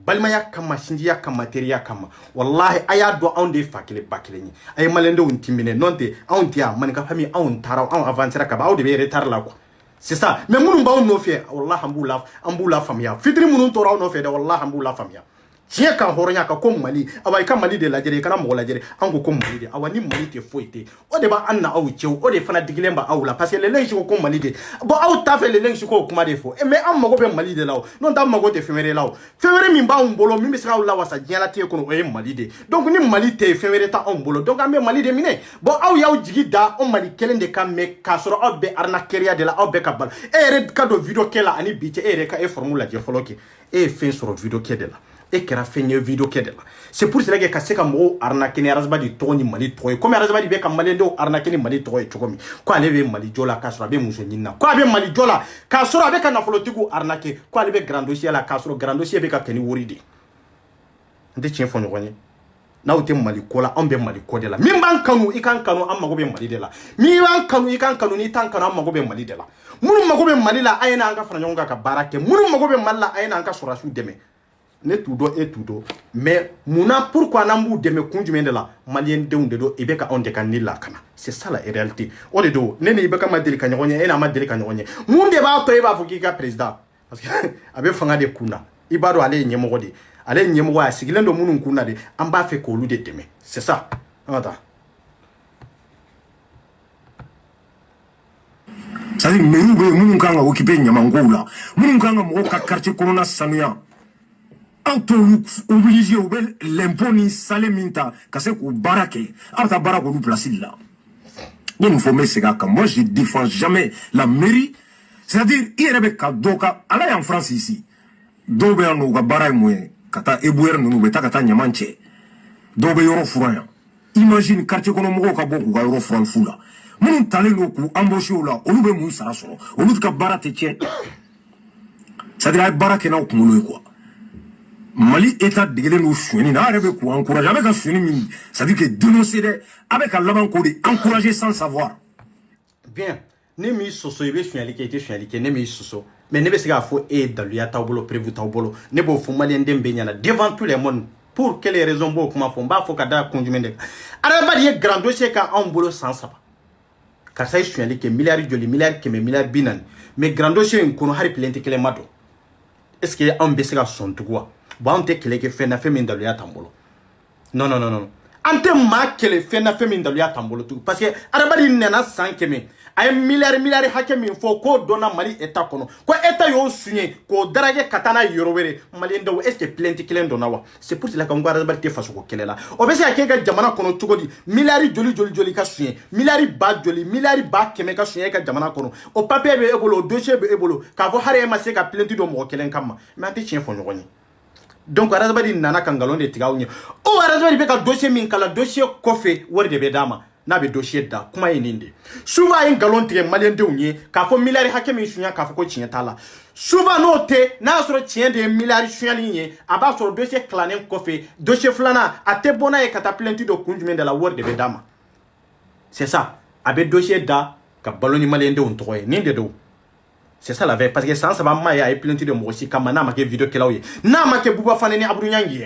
balimaya kama sinjiya kama teriya kama wallahi a y'a dɔn anw de ye fa kelen ba kelen ye a ye maliyɛndenw tin minɛ n'o tɛ anw tɛ yan maninka famille anw taara anw avancera ka ban aw de bɛ retard la quoi c'est ça mais minnu b'aw nɔfɛ wallahi an b'u la faamuya fitiri minnu tora aw nɔfɛ dɛ wallahi an b'u la faamuya tiɲɛ kan hɔrɔnya kan ko Mali awa i ka Mali de lajɛ i kana mɔgɔ lajɛ an ko Mali de awa ni Mali tɛ foyi tɛ o de b'an na aw cɛw o de fana digilen b'a aw la parce que lelen si ko Mali de bon aw ta fɛ lelen si ko kuma de fɔ mais an mago bɛ Mali de la o n'o tɛ an mago tɛ fɛn wɛrɛ la o fɛn wɛrɛ min b'anw bolo min bɛ se k'aw lawasa diɲɛlatigɛ kɔnɔ o ye Mali de donc ni Mali tɛ yen fɛn wɛrɛ t'anw bolo donc an bɛ Mali de minɛ bon aw y'aw jigi da o Mali kelen de kan mais k'a sɔrɔ aw bɛ arnaqueria de la aw bɛ ka balo e yɛrɛ ka don vidéo kɛ la ani bi cɛ e yɛrɛ ka e forme lajɛ fɔlɔ kɛ e ye fɛn sɔrɔ vidéo kɛ de la e kɛra fɛn ye vidéo kɛ de la c'est pour cela que ka se ka mɔgɔw arnaquer ni Arazbadi tɔgɔ ni Mali tɔgɔ ye comme Arazbadi bɛ ka maliyɛndenw arnaquer ni Mali tɔgɔ ye cogo min ko ale bɛ Mali jɔ la k'a sɔrɔ a bɛ muso ɲini na ko a bɛ Mali jɔ la k'a sɔrɔ a bɛ ka nafolotigiw arnaquer ko ale bɛ grand dossier la k'a sɔrɔ grand dossier bɛ ka kɛ ni wari de n tɛ tiɲɛ fɔ ɲɔgɔn ye n'aw tɛ Mali ko la anw bɛ Mali ko de la min b'an kanu i kan kanu an mago bɛ Mali de la min b'an kanu i kan kanu n'i t'an kanu an mago bɛ Mali de la minnu mago bɛ Mali la a ye n'an ka fara ɲɔgɔn kan ka baara kɛ minnu mago bɛ Mali la a ye n'an ka sɔrɔdasiw dɛmɛ ne t'u dɔn e t'u dɔn mais munna pourquoi n'an b'u dɛmɛ kun jumɛn de la maliyɛndenw de don i bɛ ka anw de ka ni lakana c'est ça la réalité o de don ne ni i bɛ ka ma deli ka ɲɔgɔn ye e n'a ma deli ka ɲɔgɔn ye mun de b'a to e b'a fɔ k'i ka président parce que a bɛ fanga de kun na i b'a dɔn ale ye ɲɛmɔgɔ de ye ale ye ɲɛmɔgɔ a sigilen don minnu kun na de an b'a fɛ k'olu de dɛmɛ c'est ça an ka taa c'est-à-dire mairie bɛ minnu kan ka occuper ɲamankow la minnu kan ka mɔgɔw ka quartier kɔnɔna sanuya aw t'olu obligé u bɛ l'impôt ni salaire min ta ka se k'u baara kɛ aw bɛ taa baara k'olu place de la n ye nin fɔ n bɛ segin a kan moi je défends jamais la mairie c'est-à-dire i yɛrɛ bɛ ka dɔ ka ala y'an France ici dɔw bɛ yan nɔ u ka baara ye mun ye ka taa éboueur ninnu u bɛ taa ka taa ɲaman cɛ dɔw bɛ yɔrɔ furan yan imagine quartier kɔnɔ mɔgɔw ka bɔ k'u ka yɔrɔ furan fu la minnu talen don k'u embauché o la olu bɛ mun sara sɔrɔ olu ka baara tɛ tiɲɛ c'est-à-dire a ye baara kɛ n'aw kunkolo ye quoi Mali état degelen no sueni na arebe ko encourager avec un sueni ça veut dire que dénoncer avec un laban ko de encourager sans savoir. Bien, ne mi soso ibe sunyali ke ite sunyali ke ne mi soso mais ne be se ka fo e daluya tawbolo prévu tawbolo ne bo fo malien dem be nyana devant tout le monde pour quelles raisons bo kuma fo ba fo kada konjumende araba die grand dossier ka en bolo sans saba ka say sunyali ke milliard joli milliard ke milliard binan mais grand dossier en kono hari plente kele mado est-ce que on be se ka son tuwa ba on te kele ke fe na fe min daluya tambolo non ante ma kele fe na fe min daluya tambolo tu parce que araba di nena sankeme ay milliard hake min fo ko dona Mali état kono ko état yo sunye ko darage katana yorowere Mali ndo est-ce que plainte kelen dona wa c'est pour cela qu'on va te faso ko kelela o be se ka jamana kono tugodi milliard joli ka sunye milliard ba keme ka sunye ka jamana kono o papier be ebolo dossier be ebolo ka fo hare ma se ka plainte do mo kelen kama mais ante chien fo nyogoni donc arazbadi nana kangalon de tigawnya o arazbadi be ka dossier min kala dossier kofe worde be dama na be dossier da kuma yininde souvent en galon tige malien de unye ka fo milliard hake min sunya ka fo ko chien tala souvent no te na soro chien de milliard sunya linye aba soro dossier clanen kofe dossier flana ate bona e kata plainte do kunjumen de la worde be dama c'est ça abe dossier da ka baloni malien de untoye ninde do c'est ça la veille parce que ça va maya et plainte de moi aussi comme na ma ke vidéo kelaw ye na ma ke buba faneni abdou nyangi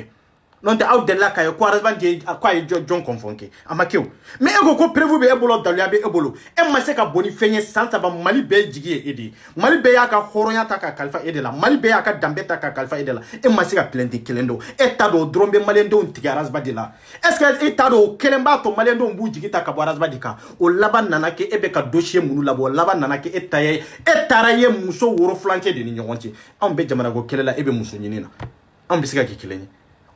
non te out de la kay ko arasban de kwa John konfonke amakew mais ego ko prévu be ebolo dalia be ebolo e ma se ka boni fenye santa ba Mali be jigi edi Mali be ya ka horonya ta ka kalfa edela Mali be ya ka dambe ta ka kalfa edela e ma se ka plainte kelendo e ta do drombe malendo ntigi arasba de la est-ce que e ta do kelemba to malendo mbu jigi ta ka arasba dika o laban nana ke ebe ka dossier munu labo laban nana ke etaye etaraye muso woro flanke de ni nyonti on be jamana go kelela ebe muso nyinina on be se ka keleni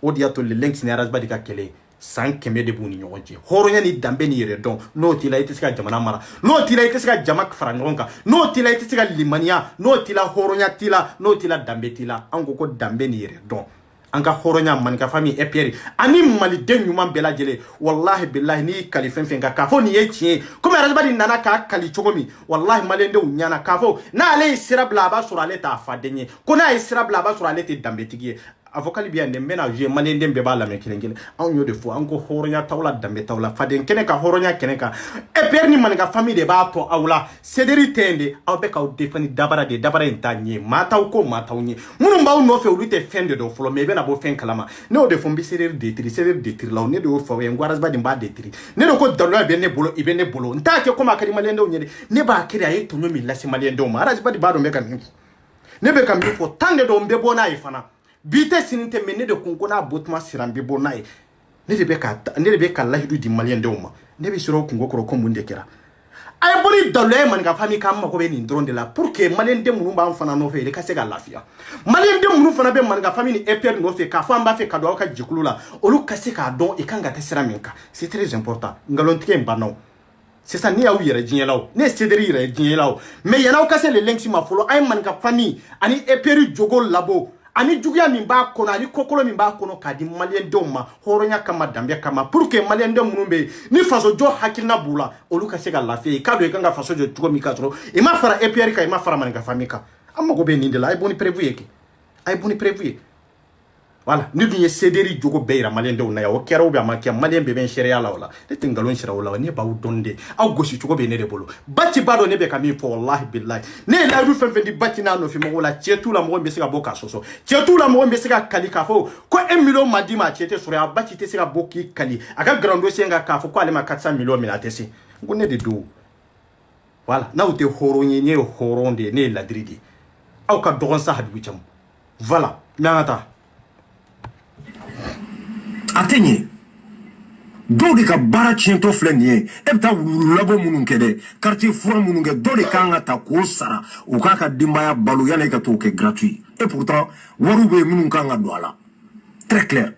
odiato le links ni arasba dika kele san keme de buni nyonje horonya ni dambe ni yere don no tila itesika jamana mara no tila itesika jamak farangonka no tila itesika limania no tila horonya tila no tila dambe tila ango ko dambe ni yere don anga horonya manika fami epieri ani mali den nyuma bela jele wallahi billahi ni kalifen fenga kafo ni yechi kuma arasba di nana ka kali chogomi wallahi malende unyana kafo na ale sirabla ba sura leta afadenye kona sirabla ba sura leta dambe tigie avocat bien ne mena je malien dembe ba la me kelengel an yo de fo an ko horonya tawla dambe tawla faden kene ka horonya kene ka e perni man ga famille de ba to awla cederi tende aw be ka o defani dabara intanye mataw ko mataw ni munum ba no fe ulite fende do flo me be na bo fen kalama ne o de fo mbi cederi de law ne do fo en gwaras ba dimba de tri ne do ko dalwa be ne bolo ibe ne bolo nta ke ko makari malien do nyede ne ba kiri ayi to no mi lasi malien do ma araj ba di ba do me kan ne be kam fo tande do mbe bona ifana bite sininte menne de kunkona botma sirambi bonaye ne de be ka lahidu di malien de uma ne be siro kungo ko munde kera ay boli dalé man ga fami kam mako be ni drone de la pour que malien de munu ba fana no fe le ka se ga lafia malien de munu fana be man ga fami ni eper no fe ka fa mba fe ka do ka jikulula olu ka se ka don e kan ga tesira minka c'est très important ngalon tike mbano c'est ça ni a yere jinelaw ne cederi yere jinelaw mais yana o ka se le lenksi ma folo ay man ga fami ani eperi jogo labo ani juguya min ba kono ani kokolo min ba kono kadi malien de ma horonya kama dambe kama pour que malien de munumbe ni faso jo hakilna bula olu ka se ga lafiya ka do e kanga faso jo tugo mi katro e ma fara epier ka e ma fara man ga famika amma go be ni de la ay boni prévu voilà ni dunya cederi jogo beira malien de na ya o kera obi amakia malien be ben sheria la wala de tingalon shira wala ni ba udonde aw gosi jogo be ne de bolo bati bado ne be kami fo wallahi billahi ne la du fen di bati na no fi mo wala chetu la mo be se ga boka soso chetu la mo be se ga kali ka fo ko 1 million madima chete sura bati te se ga boki kali aka grando senga ka fo ko ale ma 400 million mi atesi ngone de do voilà na ute horonye ne horonde ne la dridi aw ka dogon sa hadu cham voilà nata Atteignez. Do de ka bara tiento flenie ebta labo mununkede quartier froid mununge do de kanga ta ko sara o ka dimbaya balu yana ka to ke gratuit et pourtant warube mununkanga do ala très clair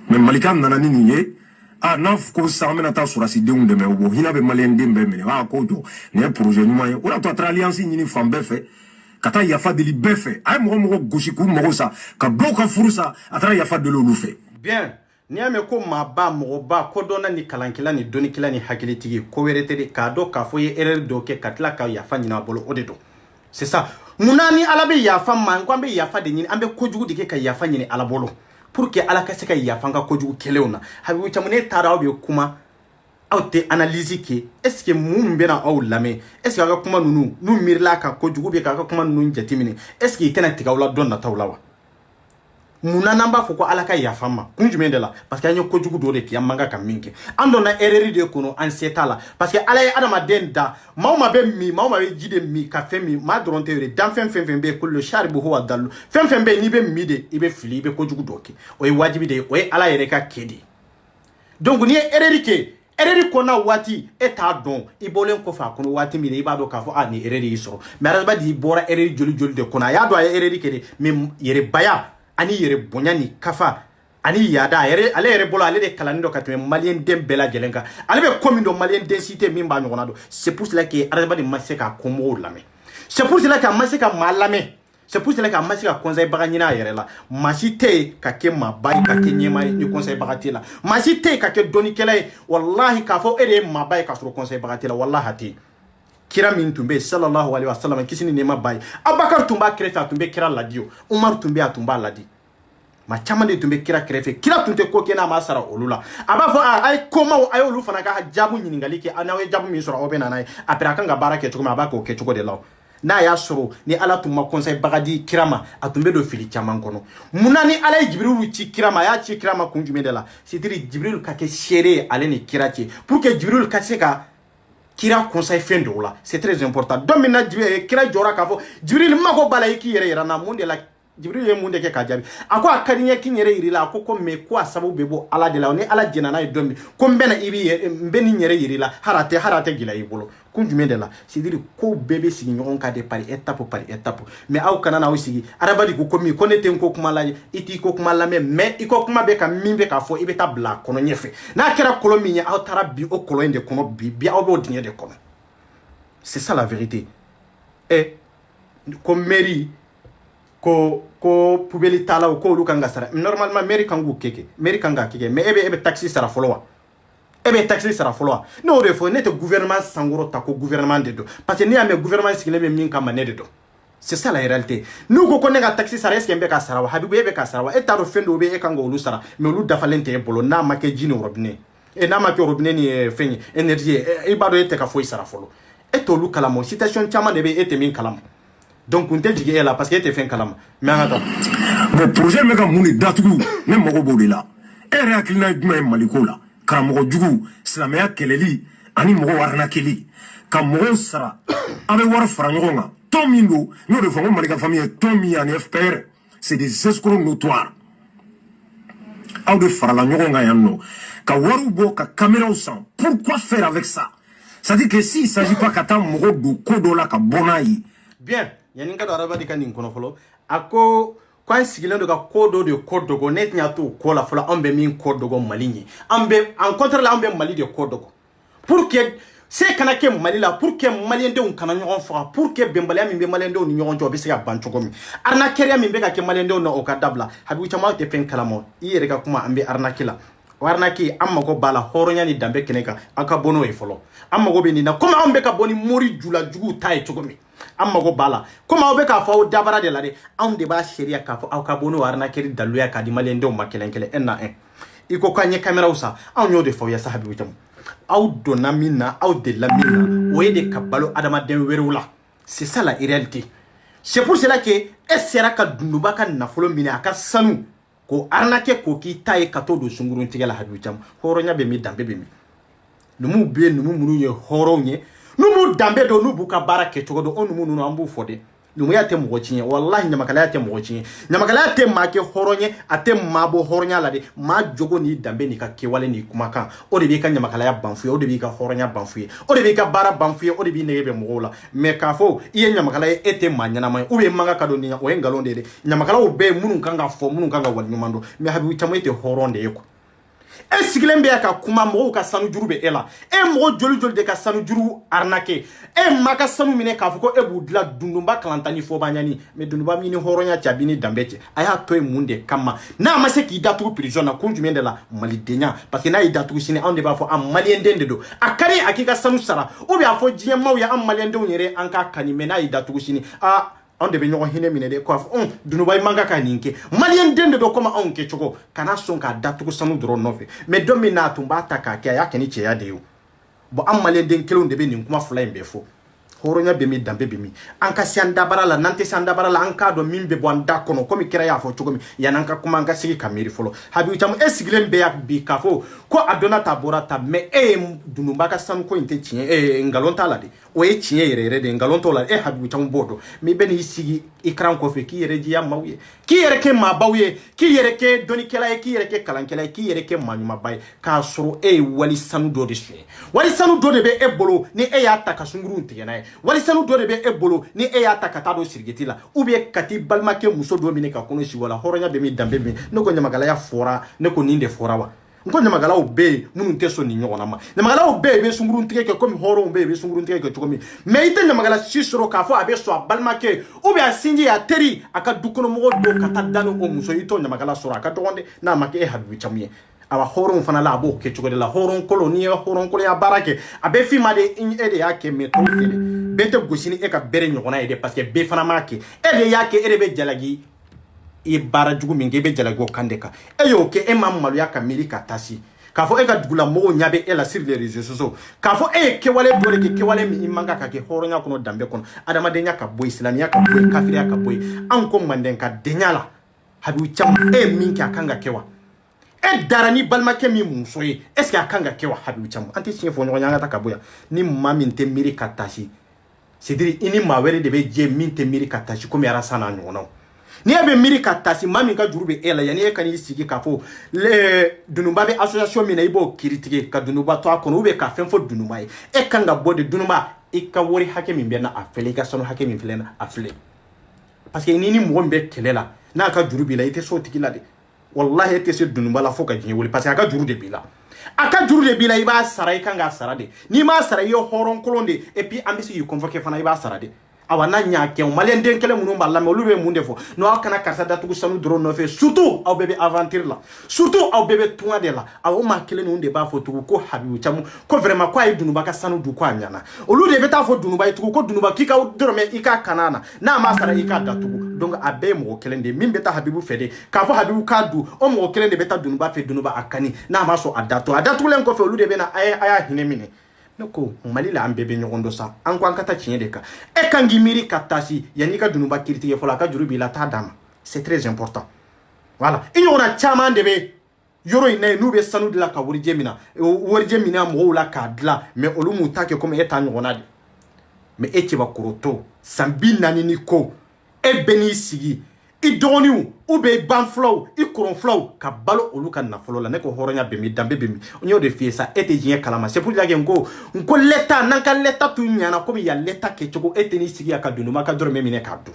mais malikam nanani niye a naf ko samena ta surasi deun de me wo hina be malien dembe me wa ko do ne projet nyuma o la to alliance ni fambe fe kata yafa de libefe ay mo goshiku mo sa ka bloka furusa atra yafa de lo fe. Bien, ni ame ko maba moba kodona ni kalankila ni donikila ni hakilitigi ko werete de kado ka foye erreur do ke katla ka ya fanyina bolo odedo. C'est ça. munani ala be yafa man ko ambe yafa de nyini ambe kojugu de ke ka yafa nyini ala bolo pour que ala ka se ka yafa nga kojugu kelewna habibu chamune tara be kuma auté analyse ke est-ce que mum bena aw lame est-ce que aga kuma nunu nu mirla ka kojugu be ka kuma nunu jatimini est-ce que itena tigawla donna tawlawa munana mba foko ala ka yafa ma kunjume de la parce que anyo kojugu do de ki amanga ka minke andona erreur de kono an setala parce que ala ya adama denda mawma be jide mi ka femi ma dronte re dan fem be ko le sharbu huwa dallu fem be ni be mide ibe fili be kojugu doki o wajibi de o ala yere ka kedi donc ni erreur ke erreur kona wati eta don ibolen ko fa kono wati mi iba do ka fo ani erreur isoro mais araba di bora erreur joli de kona ya do ay erreur ke de mi yere baya ani yere bonyani kafa ani yada ale yere bolo ale de kalanido katme malien dem bela jelenga ale be komindo malien densité mimba nyogonado c'est pour cela que araba de maseka komo lame c'est pour cela que maseka malame c'est pour cela que maseka conseil baganyina yere la masite ka ke mabai ka ke nyema ni conseil bagatila masite ka ke doni kelay wallahi ka fo ere mabai ka sur conseil bagatila wallahi hati kira min tumbe sallallahu alaihi wasallam kisini nema bay abakar tumba krefa tumbe kira ladio umar tumbe atumba ladi ma chama de tumbe kira krefe kira tunte ko kena masara olula aba fo ay koma ay olu fana ka jabu nyingali ke anawe jabu mi sura obena nay apira kanga barake chukuma abako ke chuko de law na ya soro ni ala tumma conseil bagadi kirama atumbe do fili chama kono munani ala jibril ci kirama ya ci kirama kunjume de la c'est-à-dire jibril ka ke shere ale ni kirati pour que jibril ka seka kira conseil fendo la c'est très important domina kira jora ka fo jibril mako bala yiki yere na monde la jibril ye monde ke ka jabi ako akaniye kin yere yiri la ko me ko asabu bebo ala de la ni ala jena na domi ko mbena ibi mbeni yere yiri la harate gila yibolo kunjume de la c'est dire ko bebe sigi nyon ka de par étape mais aw kana na sigi arabadi ko komi ko nete ko kuma la iti ko kuma la mais iko kuma be ka mimbe ka fo ibe tabla kono nyefe na kera kolomi nya aw tarabi o kolo inde kono bi aw bo dinye de kono c'est ça la vérité et comme mairie ko poubelle tala ko lu kanga sara normalement mairie kangu keke mais ebe taxi sara followa ebe taxi sara followa no de fo net gouvernement sangoro tako gouvernement de do parce que ni ame gouvernement sikile me min kama ne de do c'est ça la réalité nous ko konga taxi sara est-ce que ka sara wa habibu ebe ka sara wa eta do fendo be e kango lu sara mais lu dafalente e bolo na make jini robinet e na make robinet ni feni énergie e bado ete ka foi sara folo eto lu kala mo citation chama de be ete min kala donc on te dit là parce que ete fin kala mais attends bon projet mega muni datugu ne mogo bodi la e réakilina duma malikola karamogo jugu silamaya keleli ani mogo warna keli ka mogo sara abe war fara ɲɔgɔn kan tɔn min do n'o de fɔ ko malika famille tɔn min ani FPR c'est des escrocs notoires aw de farala ɲɔgɔn kan yan nɔ ka wariw bɔ ka caméraw san pourquoi faire avec ça c'est-à-dire que s'il s'agit pas ka taa mogo do ko dɔ la ka bɔ n'a ye bien yani ka do araba di ka nin kono folo ako quand sigilendo do ka kodo de kodogo net nya to ko la fola ambe min kodogo maligni ambe en contre la ambe mali de kodogo pour que c'est kana ke mali la pour que malien de on kana nyon fa pour que bembalia mi be malien de on nyon jo be se ga bancho gomi arna keria mi be ka ke malien de on o ka dabla habi chama te fen kalamo iyere ka kuma ambe arna kila warna ki amma ko bala horonya ni dambe keneka aka bono e folo amma go be ni na kuma ambe ka boni mori jula jugu tai chogomi amma go bala kuma obe ka fa o dabara de la de on de ba sheria ka fa ka bono warna keri daluya ka di malien de on makelenkele enna en iko kanye camera usa on yo de fo ya sahabi witam aw donamina aw de lamina oye de kabalo adama den werula c'est ça la réalité c'est pour cela que essera ka dunduba ka nafolo mine aka sanu ko arnake ko ki taye kato do sungurun tigala habi witam horonya be mi dambe be mi numu be numu munu ye horonye numu dambe do nubu ka barake to do onu munu ambu fode numu ya te mogocinye wallahi nyamakala ya te mogocinye nyamakala ya te make horonye ate mabo horonya lade ma jogo ni dambe ni ka kewale ni kumaka o de bi ka nyamakala ya banfuye o de bi ka horonya banfuye o de bi ka bara banfuye o de bi nebe mogola me ka fo iye nyamakala ya ete manyana mai ube manga kado ni o engalonde de nyamakala o be munu kanga fo munu kanga wal nyumando me habi chamo ete horonde yeko e sigilembe ya ka kuma mo ka sanu juru be ela e mo joli de ka sanu juru arnake e maka sanu mine ka fuko e budla dundumba kalantani fo banyani me dundumba mini horonya chabini dambete aya to e munde kama na ma se ki datu prison na kunjumende la malidenya parce que na idatu sine on de ba fo am maliendende do akari akika sanu sara o bi afo jie maw ya am maliende onyere anka kanime na idatu sine on de be ɲɔgɔn hinɛ minɛ de ko dunuba manga ka nin kɛ malien den de do comme anw kɛ cogo kana sɔn ka datugu sanu dɔrɔn nɔfɛ mais don min n'a tun b'a ta k'a kɛ a y'a kɛ ni cɛya de ye bon an malien den kelenw de be nin kuma fila in bɛɛ fɔ horonya be mi dambe be mi an ka sian dabara la nante sian dabara la an ka do min be bo an da kono komi kira ya fo cogo mi yanan ka kuma an ka sigi ka miri folo habibu cham esigilen be ya bi ka fo ko adona ta bora ta me dunumba ka sanu ko inte chie ngalon ta la de o e chie yere de ngalon to la habibu cham bodo mi be ni sigi ikran ko fe ki yere ji ya mawye ki yere ke ma bawye ki yere ke doni kela ki yere ke kalan kela ki yere ke manyuma bay ka soro wali sanu do de she wali sanu do de be bolo ni ya ta ka sunguru ntigena wali sanu do de be bolo ni ya ta ka ta do sirgeti la ou bien kati balma ke muso do mine ka kono si wala horonya be mi dambe mi ne ko nyamagala ya fora ne ko ninde fora wa nko nyamagala o be munu teso ni nyona ma nyamagala o be sunguru ntige ke comme horo be sunguru ntige ke chokomi mais ite nyamagala sisoro ka fo abe so balma ke ou bien sinji ya teri aka dukono mo do kata dano o muso ito nyamagala soro aka donde na make habibu chamuye awa horon fana la abo ke chogode la horon koloni horon kolo ya barake abe fi ma de ede yake meto kele bete gosini e ka bere nyona ede parce que be fana make ede yake ede be jalagi e bara jugu minge be jalagi o kandeka e yo ke e mammalu ya ka milika tasi ka fo e ka dugula mo nyabe e la sur les réseaux sociaux ka fo e ke wale dore ke wale mi imanga ka ke horonya kono dambe kono adama de nya ka boy islamia ka boy kafiriya ka boy an ko manden ka denyala habu cham minki akanga kewa darani balma ke mi muso ye est ce que akanga ke wa habibu cham anti sien fo nyanga ta kabuya ni mami te miri katashi c'est dire ini ma were de be je min te miri katashi ko mi ara sana nyono ni be miri katashi mami ka jurube ela yani e kan yisigi ka fo le dunuba be association mi na ibo critique ka dunuba to akono ube ka fen fo dunuba e kanga bode dunuba e ka wori hake mi be na afele ka sono hake mi fele na afele parce que ni mo be kelela na ka jurubi la ite so tikila de wallahi ete se dunubala fo ka jinye woli parce que aka juru de bila iba sara ikanga sara de ni ma sara yo horon kolonde et puis ambisi yu convoquer fana iba sara de awana nya ke malien den kele munu mballa me lube munde fo no akana karsa datu ku sanu drone no fe surtout au bébé aventure la surtout au bébé toin de la aw ma kele no de ba fo tugu ko habibu chamu ko vraiment ko ay dunuba ka sanu du ko anyana olu de beta fo dunuba tugu ko dunuba kika drome ika kanana na ma sara ika datugu donc abe mo kelende min beta habibu fede ka fo habibu ka du o mo kelende beta dunuba fe dunuba akani na ma so adatu len ko fe olu de be na aya hinemine noko mali la ambebe nyogondo sa anko ankata chinye deka e kangi miri katasi yani ka dunuba kiriti fola ka jurubi la tadama c'est très important voilà inyona chama ndebe yoro ina nube sanu de la ka wurje mina mo la ka dla mais olumu take comme eta nyona de mais etiba koroto sambi nani ni ko e beni sigi i doniu ube ban flow i koron flow ka balo olu ka na folo la ne ko horonya be mi dambe be mi onyo de fie sa ete jien kalama c'est pour dire ngo leta nanka leta tu nyana comme ya leta ke choko ete ni sigi aka dunu maka dorme mi ne ka du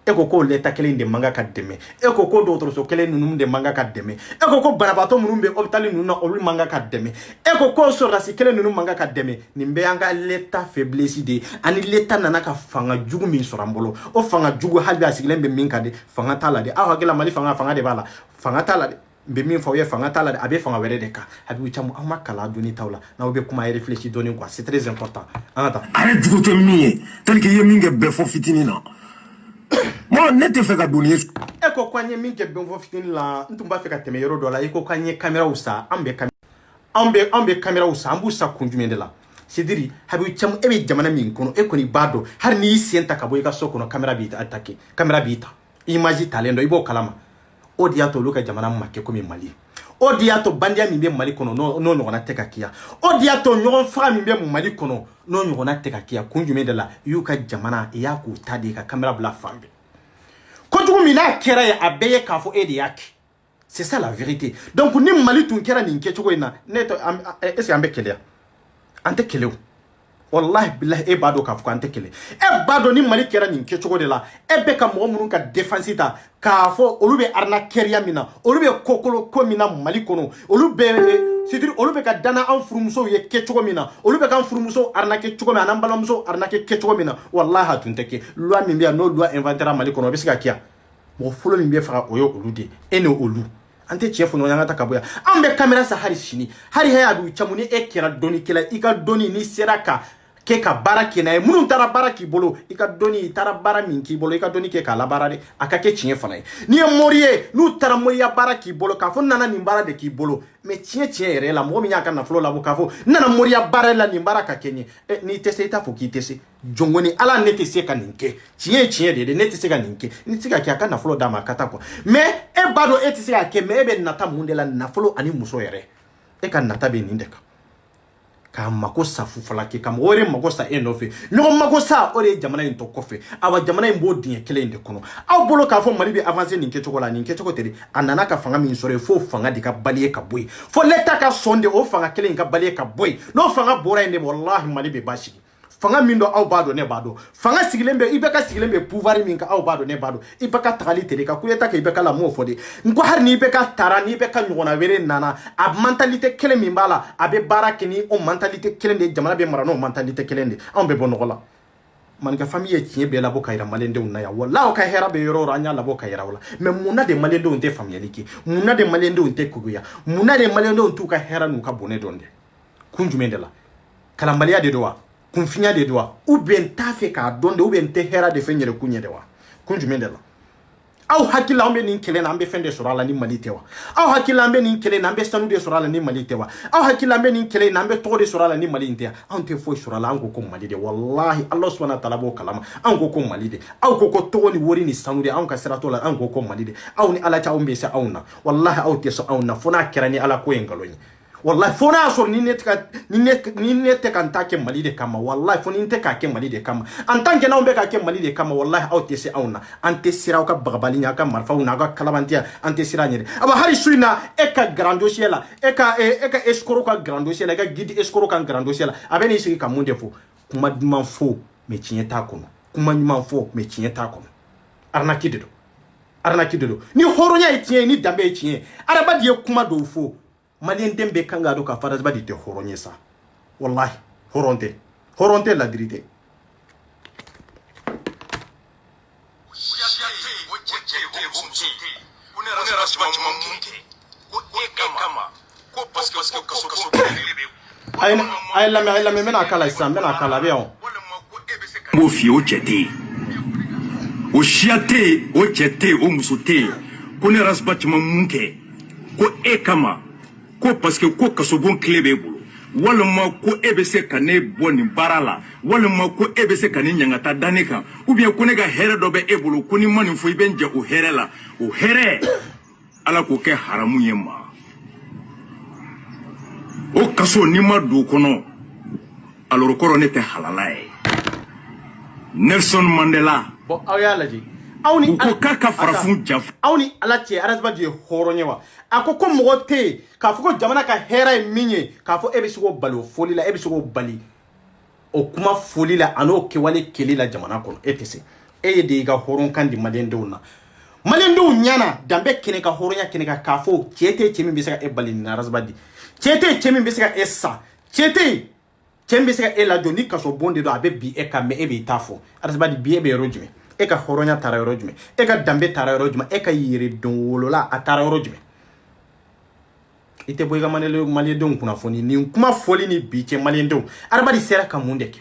eko ko leta kele inde manga ka deme eko ko do otro so kele nunum de manga ka deme eko ko barabato munum be hospital nunum olu manga ka deme eko ko so rasi kele nunum manga ka deme nimbe anga leta faiblesse de ani leta nana ka fanga jugu min sorambolo o fanga jugu halbi asiglen be min ka de fanga tala de awa gela mali fanga de bala fanga tala de be min fo ye fanga tala de abe fanga were de ka habibu chamu amakala doni tawla na obe kuma réfléchir doni quoi c'est très important anta arrête jugu to miye tel que yeminge be fo fitini na moi nete fe ka doni e ko kwanye minke be fo fitini la ntumba fe ka teme yoro dola e ko kwanye camera usa ambe camera usa ambu sa kunjumende la c'est dire habibu chamu ebe jamana min kono e ko ni bado har ni sienta ka boy ka sokono camera bita attaquer camera bita image talendo ibo kalama odiato luka jamana make ko mi mali odiato bandia mi be mali kono no nyona teka kia odiato nyon fa mi be mali kono no nyona teka kia kunjumende la yuka jamana ya ku tadi ka camera bla fambe ko tugu mina kera ya abeye ka fo ediak c'est ça la vérité donc ni mali tun kera ni nke chugo ina neto est-ce que ambe kelea ante keleo wallahi billahi e bado ka fuko ante kele e bado ni mali kera ni nke chugo de la e be ka mo munun ka defense ta ka fo olube arna keria mina olube kokolo ko mina mali kono olube c'est dire olube ka dana an furumuso ye ke chugo mina olube ka furumuso arna ke chugo mina nan balamso arna ke chugo mina wallahi atunteke loi mi bia no loi inventaire mali kono bisika kia mo folo mi bia fa oyo olude ene olu ante chef no nyanga takaboya ambe camera sa hari shini hari haya du chamuni ekira doni kila ika doni ni seraka ke ka bara kina e munun tara bara ki bolo I ka doni tara bara min ki bolo I ka doni ke ka la bara de aka ke tiɲɛ fana ye ni e moriye n'u tara moriya bara ki bolo k'a fɔ nana nin bara de ki bolo mais tiɲɛ yɛrɛ la mɔgɔ min y'a ka nafolo labɔ k'a fɔ nana moriya bara la nin bara ka kɛ ɲɛ n'i tɛ se I t'a fɔ k'i tɛ se jɔngɔni ala ne tɛ se ka nin kɛ tiɲɛ de ne tɛ se ka nin kɛ ni tɛ se ka kɛ a ka nafolo d'a ma a ka taa quoi mais e b'a dɔn e tɛ se ka kɛ mais e bɛ nata mun de la nafolo ani muso yɛrɛ e ka nata bɛ nin de kan ka mako sa fufalaki ka mɔgɔ wɛrɛ mako sa e nɔfɛ ɲɔgɔn mako sa o de ye jamana in tɔ kɔfɛ awa jamana in b'o dingɛ kelen in de kɔnɔ aw bolo k'a fɔ Mali bɛ avancer nin kɛcogo la nin kɛcogo tɛ de a nana ka fanga min sɔrɔ ye fo fanga de ka bali ye ka bɔ yen fo l'État ka sɔn de o fanga kelen in ka bali ye ka bɔ yen n'o fanga bɔra yen de wallahi Mali bɛ basigi fanga min dɔn aw b'a dɔn ne b'a dɔn fanga sigilen bɛ I bɛ ka sigilen bɛ pouvoir min kan aw b'a dɔn ne b'a dɔn I bɛ ka tagali tere ka coup d'État kɛ I bɛ ka la m'o fɔ de n ko hali n'i bɛ ka tara n'i bɛ ka ɲɔgɔnna wɛrɛ nana a mentalité kelen min b'a la a bɛ baara kɛ ni o mentalité kelen de jamana bɛ mara n'o mentalité kelen de anw bɛ bɔ nɔgɔ la maninka famille ye tiɲɛ bɛɛ labɔ ka yira maliyɛndenw na yan wallahi aw ka hɛrɛ bɛ yɔrɔ o yɔrɔ an y'a labɔ ka yira aw la mais munna de maliyɛndenw tɛ faamuyali kɛ munna de maliyɛndenw tɛ kuguya munna de maliyɛndenw t'u ka hɛrɛ n'u ka bonɛ dɔn dɛ kun jumɛn de la kalanbaliya de don wa kunfinya de don wa ou bien t'a fɛ k'a dɔn de ou bien tɛ hɛrɛ de fɛ n yɛrɛ kun ɲɛ de wa kun jumɛn de la aw hakili an bɛ nin kɛlɛ na an bɛ fɛn de sɔrɔ a la ni Mali tɛ wa aw hakili an bɛ nin kɛlɛ na an bɛ sanu de sɔrɔ a la ni Mali tɛ wa aw hakili an bɛ nin kɛlɛ na an bɛ tɔgɔ de sɔrɔ a la ni Mali tɛ anw tɛ foyi sɔrɔ a la an ko ko Mali de wallahi Allah subhanahu wa ta'ala b'o kalama anw ko ko Mali de aw ko ko tɔgɔ ni wari ni sanu de anw ka sira t'o la anw ko ko Mali de aw ni Ala cɛ aw bɛ se anw na wallahi aw tɛ sɔn anw na fo n'a kɛra ni Ala ko ye nkalon ye wallahi fo n'a sɔrɔ ni ne tɛ ka n ta kɛ Mali de kama wallahi fo ni n tɛ k'a kɛ Mali de kama en tant que n'anw bɛ k'a kɛ Mali de kama wallahi aw tɛ se anw na an tɛ siran aw ka bagabali aw ka marifaw n'a ka kalabantiya an tɛ siran ɲɛ aba hali su in na e ka grand dossier la e ka escroc ka grand dossier la e ka guide escroc ka grand dossier la a bɛ n'i sigi ka mun de fɔ kuma duman fɔ mais tiɲɛ t'a kɔnɔ kuma ɲuman fɔ mais tiɲɛ t'a kɔnɔ arnaque de don ni hɔrɔnya ye tiɲɛ ni danbe ye tiɲɛ adamaden ye kuma dɔw fɔ Malien den bɛ kan ka dɔn k'a fɔ adamaden tɛ hɔrɔn ye sa wallahi hɔrɔn tɛ ladiri tɛ a ye lamɛn n bɛna kala sisan n bɛna kala a bɛ yan n b'o f'i ye o cɛ tɛ yen o siya tɛ yen o cɛ tɛ yen o muso tɛ yen ko ne yɛrɛ saba caman mun kɛ ko e kama ko parce que ko kasobon kile b'e bolo walima ko e bɛ se ka ne bɔ nin baara la walima ko e bɛ se ka ne ɲangata da ne kan ou bien ko ne ka hɛrɛ dɔ bɛ e bolo ko ni ma nin fɔ I bɛ n jɛ o hɛrɛ la o hɛrɛ Ala k'o kɛ haramu ye ma o kaso ni ma don kɔnɔ alors kɔrɔ ne tɛ halala ye Nelson Mandela bon aw y'a lajɛ aw ni ko k'a ka farafin janfa aw ni Ala cɛ adamaden ye hɔrɔn ye wa a ko mɔgɔ tɛ yen k'a fɔ ko jamana ka hɛrɛ ye min ye k'a fɔ e bɛ se k'o bali o foli la e bɛ se k'o bali o kuma foli la a n'o kɛwale kɛli la jamana kɔnɔ e tɛ se e ye de y'i ka hɔrɔnkan di maliyɛndenw na maliyɛndenw ɲɛna danbe kɛnɛ ka hɔrɔnya kɛnɛ kan k'a fɔ cɛ tɛ cɛ min bɛ se ka e bali nin arasabadi cɛ tɛ cɛ min bɛ se ka e sa cɛ tɛ cɛ min bɛ se ka e lajɔ ni kasobon de don a bɛ bi e kan mais e b'i ta fɔ arasabadi bi e bɛ yɔrɔ jumɛn e ka hɔrɔnya taara yɔrɔ jumɛn e ka danbe taara yɔrɔ jumɛn e ka yɛrɛdɔn wolola a taara yɔrɔ jumɛn I tɛ bɔ I ka maliyɛndenw kunnafoni nin kuma fɔli ni bi cɛ maliyɛndenw adamaden sera ka mun de kɛ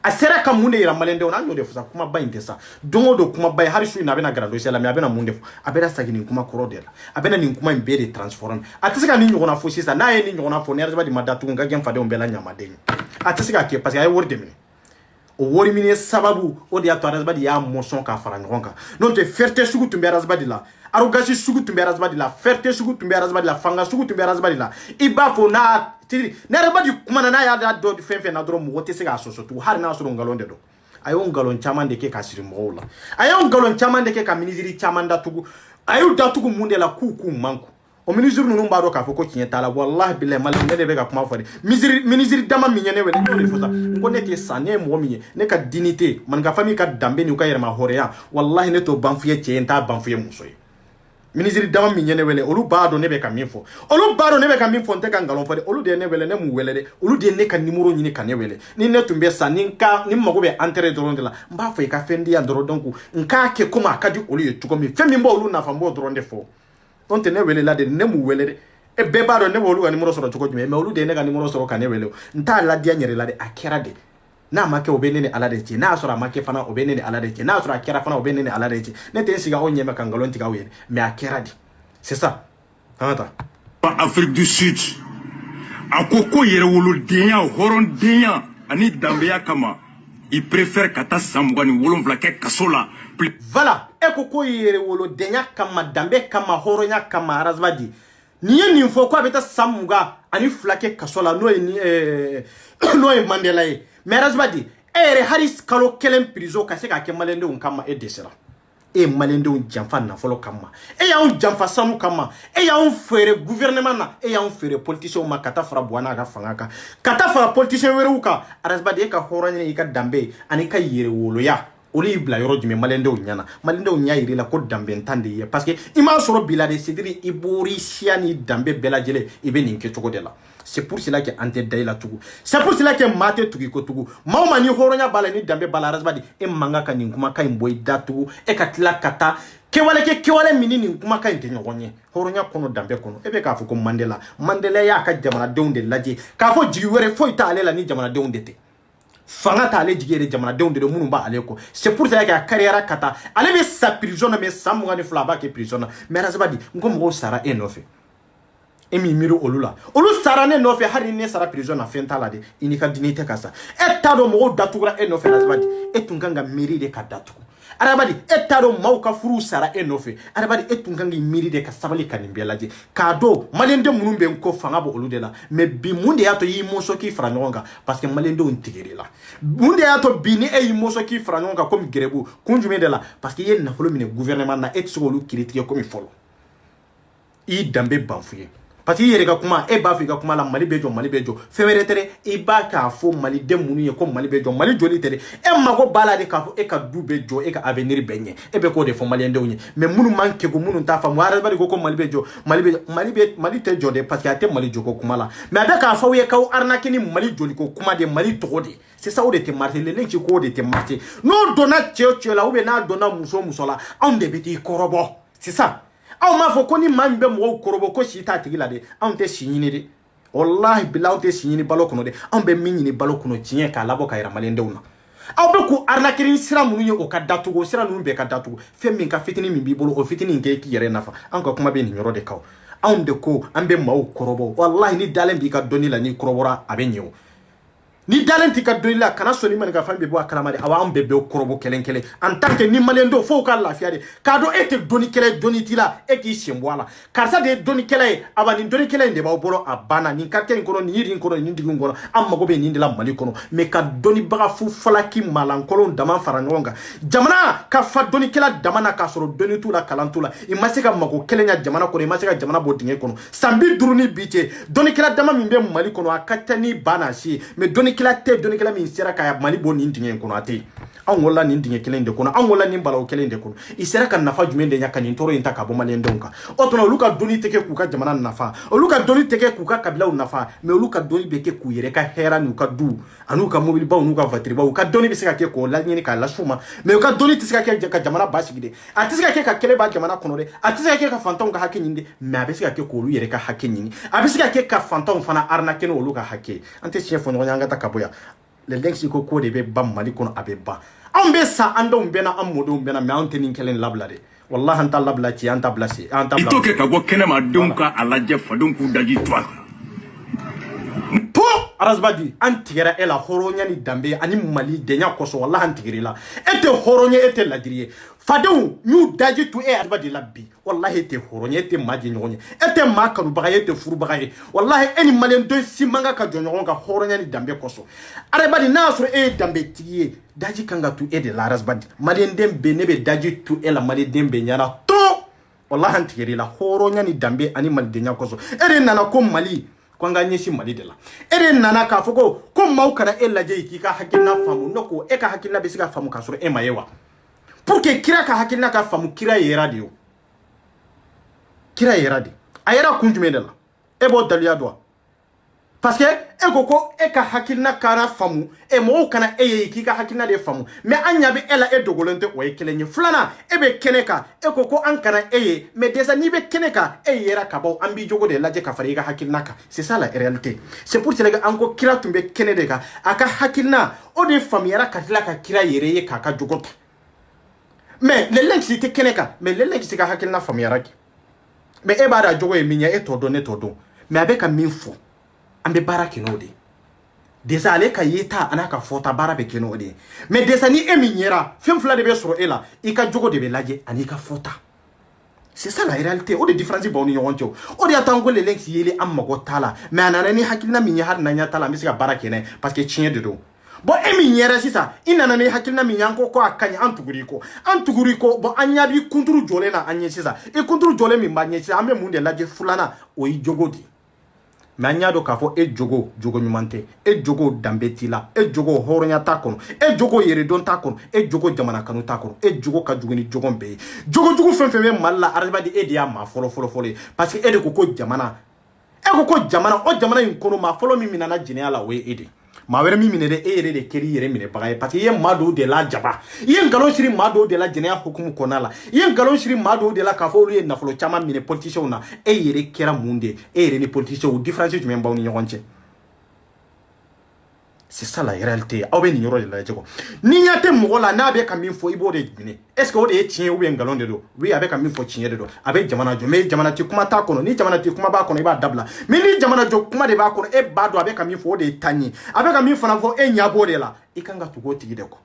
a sera ka mun de yira maliyɛndenw na an y'o de fɔ sa kumaba in tɛ sa don o don kumaba ye hali su in na a bɛna grand dossier la mais a bɛna mun de fɔ a bɛna segin nin kuma kɔrɔ de la a bɛna nin kuma in bɛɛ de transformer a tɛ se ka nin ɲɔgɔnna fɔ sisan n'a ye nin ɲɔgɔnna fɔ ni adamaden ma datugu ka gɛn fadenw bɛɛ la ɲamaden a tɛ se ka kɛ parce que a ye wari de minɛ o wari minɛ sababu o de y'a to adamaden y'a mɔsɔn k'a fara ɲɔgɔn kan n'o tɛ fierté sugu tun bɛ adamaden la arrogance sugu tun bɛ adamaden la fierté sugu tun bɛ adamaden la fanga sugu tun bɛ adamaden la I b'a fɔ n'a ni adamaden kumana n'a y'a dɔn fɛn fɛn na dɔrɔn mɔgɔ tɛ se k'a sɔsɔ tugun hali n'a sɔrɔ nkalon de don a y'o nkalon caman de kɛ ka siri mɔgɔw la a y'o nkalon caman de kɛ ka ministre caman datugu a y'u datugu mun de la k'u man ku o ministre ninnu b'a dɔn k'a fɔ ko tiɲɛ t'a la wallahi billahi Mali ne de bɛ ka kuma fɔ de ministre dama min ye ne wele n'o de fɔ sa n ko ne tɛ sa ne ye mɔgɔ min ye ne ka dignité maninka famille ka danbe n'u ka yɛrɛma hɔrɔnya wallahi ne t'o ban f'i ye cɛ ye n t'a ban f'i ye muso ye ministre dama min ye ne wele olu b'a dɔn ne bɛ ka min fɔ olu b'a dɔn ne bɛ ka min fɔ n tɛ ka nkalon fɔ de olu de ye ne wele ne m'u wele dɛ olu de ye ne ka numéro ɲini ka ne wele ni ne tun bɛ sa ni mago bɛ entrée dɔrɔn de la n b'a fɔ I ka fɛn di yan dɔrɔn donc n k'a kɛ comme a ka di olu ye cogo min fɛn min b'olu nafa n b'o dɔrɔn de fɔ n'o tɛ ne wele la de ne m'u wele dɛ e bɛɛ b'a dɔn ne b'olu ka numéro sɔrɔ cogo jumɛn mais olu de ye ne ka numéro sɔrɔ ka ne wele n t'a ladiya n yɛrɛ la de a kɛra de n'a ma kɛ o bɛ ne ni Ala de cɛ, n'a sɔrɔ a ma kɛ fana o bɛ ne ni Ala de cɛ, n'a sɔrɔ a kɛra fana o bɛ ne ni Ala de cɛ. Ne tɛ n sigi aw ɲɛmɛ ka ngalon tigɛ aw ye, mais a kɛra de. C'est ça. An ka taa. Afrique du Sud a ko ko yɛrɛwolodenya hɔrɔndenya ani danbeya kama il préfère ka taa san 27 kɛ kaso la. Voilà, e ko yɛrɛwolodenya kama danbe kama hɔrɔnya kama Arazbadi ni ye nin fɔ ko a bɛ taa san 22 kɛ kaso la n'o ye Mandela ye. Mais Arazbadi e yɛrɛ hali kalo 1 prison ka se ka kɛ maliyɛndenw kama e dɛsɛra. E maliyɛndenw janfa nafolo kama, e y'anw janfa sanu kama, e y'anw feere gouvernement na, e y'anw feere politiciens ma ka taa fara Buwana ka fanga kan, ka taa fara politiciens wɛrɛw kan. Arazbadi e ka hɔrɔnya i ka danbe ani ka yɛrɛwoloya olu y'i bila yɔrɔ jumɛn maliyɛndenw ɲana. Maliyɛndenw ɲa yir'i la ko danbe tan de ye, parce que i m'a sɔrɔ bila de Sediri i bɔr'i siya ni danbe bɛɛ lajɛlen i bɛ nin kɛ cogo de la. C'est pour cela que an tɛ da i la tugun, c'est pour cela que maa tɛ tugu i ko tugun. Maa o maa ni hɔrɔnya b'a la ni danbe b'a la Arazbadi e man kan ka nin kumakan in bɔ i da tugun, e ka tila ka taa kɛwale min ni nin kumakan in tɛ ɲɔgɔn ye. Hɔrɔnya kɔnɔ danbe kɔnɔ e bɛ k'a fɔ ko Mandela y'a ka jamanadenw de lajɛ k'a fɔ jigi wɛrɛ foyi t'ale la ni jamanadenw de tɛ. Fanga t'ale jigi yɛrɛ jamanadenw de minnu b'ale kɔ. C'est pour cela que a carrière ka taa ale bɛ sa prison na mais san 22 a b'a kɛ prison na. Mais Arazbadi n ko mɔgɔw sara e nɔfɛ. E mi miiri olu la, olu sara ne nɔfɛ hali ne sara prison na fɛn t'a la de, i n'i ka dignité ka sa. E t'a dɔn mɔgɔw datugura e nɔfɛ Arazbadi, e tun kan ka miiri de ka datugu. Arazbadi e t'a dɔn maaw ka furu sara e nɔfɛ, Arazbadi e tun kan k'i miiri de ka sabali ka nin bɛɛ lajɛ k'a dɔn maliyɛnden minnu bɛ n kɔ fanga bɔ olu de la, mais bi mun de y'a to i y'i mɔsɔn k'i fara ɲɔgɔn kan parce que maliyɛndenw tigɛr'i la. Mun de y'a to bi ni e y'i mɔsɔn k'i fara ɲɔgɔn kan comme Gɛrɛbu kun jumɛn de la, parce que i ye nafolo minɛ gouvernement na e tɛ se k'olu kiiri tigɛ comme fɔlɔ. I y'i danbe ban f'u ye. Parce que yɛrɛ ka kuma e b'a fɔ i ka kuma la Mali bɛ jɔ Mali bɛ jɔ fɛn wɛrɛ tɛ dɛ, i b'a k'a fɔ maliden minnu ye ko Mali bɛ jɔ Mali jɔli tɛ dɛ, e mago b'a la de k'a fɔ e ka du bɛ jɔ e ka avenir bɛ ɲɛ, e bɛ k'o de fɔ maliyɛndenw ye. Mais minnu man kɛko minnu t'a faamu Arazbadi ko Mali bɛ jɔ Mali tɛ jɔ de parce que a tɛ Mali jɔko kuma la, mais a bɛ k'a fɔ aw ye k'aw arnaqué ni Mali joliko kuma de Mali tɔgɔ de. C'est ça o de tɛ marché le ci k'o de tɛ marché. N'o donna cɛ o cɛ la ou bien n'a donna muso la anw de bɛ t'i kɔrɔbɔ. C'est ça. Aw m'a fɔ ko ni maa min bɛ mɔgɔw kɔrɔbɔ ko si t'a tigi la de, anw tɛ si ɲini de. Wallahi bilahi anw tɛ si ɲini balo kɔnɔ de, anw bɛ min ɲini balo kɔnɔ tiɲɛ k'a labɔ ka yira maliyɛndenw na. Aw bɛ k'u arnaquer ni sira minnu ye o ka datugu, o sira ninnu bɛɛ ka datugu. Fɛn min ka fitinin min b'i bolo o fitinin kɛ k'i yɛrɛ nafa. Anw ka kuma bɛ nin yɔrɔ de kan. Anw de ko an bɛ maaw kɔrɔbɔ. Wallahi ni dalen b'i ka dɔnni la n'i kɔrɔbɔra a bɛ ɲɛ o. Ni dalen t'i ka dɔnni la kana sɔn ma nin ka fɛn bɛ bɔ a kalama de, awa anw bɛɛ bɛ kɔrɔbɔ kelen kelen en tant que ni maliyɛndenw fo ka lafiya de k'a dɔn e tɛ dɔnnikɛla ye dɔnni t'i la e k'i sen bɔ a la karisa de ye dɔnnikɛla ye awa nin dɔnnikɛla in de b'aw bolo a banna nin quartier in kɔnɔ nin yiri in kɔnɔ nin dugu in kɔnɔ an mago bɛ nin de la Mali kɔnɔ mais ka dɔnnibaga fu falaki malankolon dama fara ɲɔgɔn kan jamana ka fa dɔnnikɛla dama na k'a sɔrɔ dɔnni t'u la kalan t'u la i ma se ka mago kelen ɲa jamana kɔnɔ i ma se ka jamana bɔ dingɛ kɔnɔ san 50 ni bi cɛ dɔnnikɛla dama min bɛ Mali kɔnɔ a ka ca ni ba n'a si ye mais dɔnnikɛla tɛ dɔnnikɛla min sera ka Mali bɔ nin dingɛ in kɔnɔ a tɛ anw wolola nin dingɛ kelen de kɔnɔ anw wolola nin balawu kelen de kɔnɔ i sera ka nafa jumɛn de ɲa ka nin tɔɔrɔ in ta ka bɔ maliyɛndenw kan o tuma olu ka dɔnni tɛ kɛ k'u ka jamana nafa olu ka dɔnni tɛ kɛ k'u ka kabilaw nafa mais olu ka dɔnni bɛ kɛ k'u yɛrɛ ka hɛrɛ n'u ka du an'u ka mobilibaw n'u ka voituribaw u ka dɔnni bɛ se ka kɛ k'o laɲini k'a las'u ma mais u ka dɔnni tɛ se ka kɛ ka jamana basigi de a tɛ se ka kɛ ka kɛlɛ b'a jamana kɔnɔ dɛ a tɛ se ka kɛ ka fantanw ka hakɛ ɲini de mais a bɛ se ka kɛ k'olu yɛrɛ ka hakɛ ɲini a bɛ se ka kɛ ka fantanw fana arnaquer n'olu ka hakɛ an tɛ tiɲɛ fɔ ɲɔgɔn ye an ka taa ka bɔ yan le lex ko ko de bɛ ban Mali kɔnɔ a bɛ ban anw bɛ sa an denw bɛna an mɔdenw bɛna mais anw tɛ nin kelen labila de wallahi an t'a labila ci an t'a bila se an t'a bila i t'o kɛ ka bɔ kɛnɛma denw ka a lajɛ fadenw k'u daji to a po Arazbadi an tigɛra e la hɔrɔnya ni danbe ani Mali denya kɔsɔn wallahi an tigɛr'i la e tɛ hɔrɔn ye e tɛ ladiri ye fadenw y'u daji to e Arazbadi la bi wallahi e tɛ hɔrɔn ye e tɛ maa jɛ ɲɔgɔn ye e tɛ maa kanubaga ye e tɛ furubaga ye wallahi e ni maliyɛnden si man kan ka jɔ ɲɔgɔn kan hɔrɔnya ni danbe kɔsɔn Arazbadi n'a y'a sɔrɔ e ye danbe tigi ye daji kan ka to e de la Arazbadi maliyɛnden bɛ ne bɛ daji to e la maliyɛnden bɛ ɲɛna to wallahi an tigɛr'i la hɔrɔnya ni danbe ani malidenya kɔsɔn e de nana ko Mali ko an ka ɲɛsin Mali de la e de nana k'a fɔ ko maaw kana e lajɛ k'i ka hakilina faamu ne ko e ka hakilina bɛ se ka faamu k'a sɔrɔ e ma ye wa pour que kira ka hakilina ka faamu kira yɛrɛ de yo kira yɛrɛ de a yɛrɛ kun jumɛn de la e b'o daliya dɔn parce que e ko e ka hakilina kana famu e mo kana e ki ka hakilina de famu mais anya be ela e dogolonte o e kelenye flana e be keneka e ko an kana e mais déjà ni be keneka e yera ka baw ambi jogo de laje ka fari ka hakilina ka c'est ça la réalité c'est pour cela que anko kira tumbe kenede ka aka hakilina o de famiyara ka tila ka kira yere ye ka jogota mais le link c'était keneka mais le link c'est ka hakilina famiyara ki mais e ba da jogo e minya e todo ne todo mais avec un minfo ambe bara kinode desa ale ka yeta anaka fota bara be kinode mais desa ni eminyera fem fla de be soro ela ika jogo de be laje anika fota c'est ça la réalité o de différence ba oni yoncho o de atango le lenks yele amago tala mais anana ni hakilina minya har nanya tala misika bara kene parce que chien de do bon eminyera sisa inana ni hakilina minyanko ko akanya antuguriko bon anyabi kunturu jole na anye sisa e kunturu jole mi manye sisa ambe munde laje fulana o i jogo di mais anya do kafo e jogo nyumante e jogo dambetila e jogo horonya takono e jogo yeredon takono e jogo jamana kanu takono e jogo ka juguni jogo mbe jogo fenfeme malla araba di e dia ma folo parce que e de ko jamana o jamana in kono ma folo mi minana jinela we ede ma were mi minede e yere de keri yere mine bagaye parce que ye mado de la jaba ye ngalon shiri mado de la jinea hukumu konala ye ngalon shiri mado de la kafo ye nafolo chama mine politicien na e yere kera munde e yere ni politicien ou différence tu memba ni yonche c'est ça la réalité aw be ni yoro de la jego ni nyate mogola na be ka min fo ibo de gine est ce que o de tien ou bien ngalon de do oui avec ka min fo tien de do avec jamana jo mais jamana ti kuma ta kono ni jamana ti kuma ba kono iba dabla mais ni jamana jo kuma de ba kono e ba do avec ka min fo de tani avec ka min fo na fo e nyabo de la ikanga tugo tigi de ko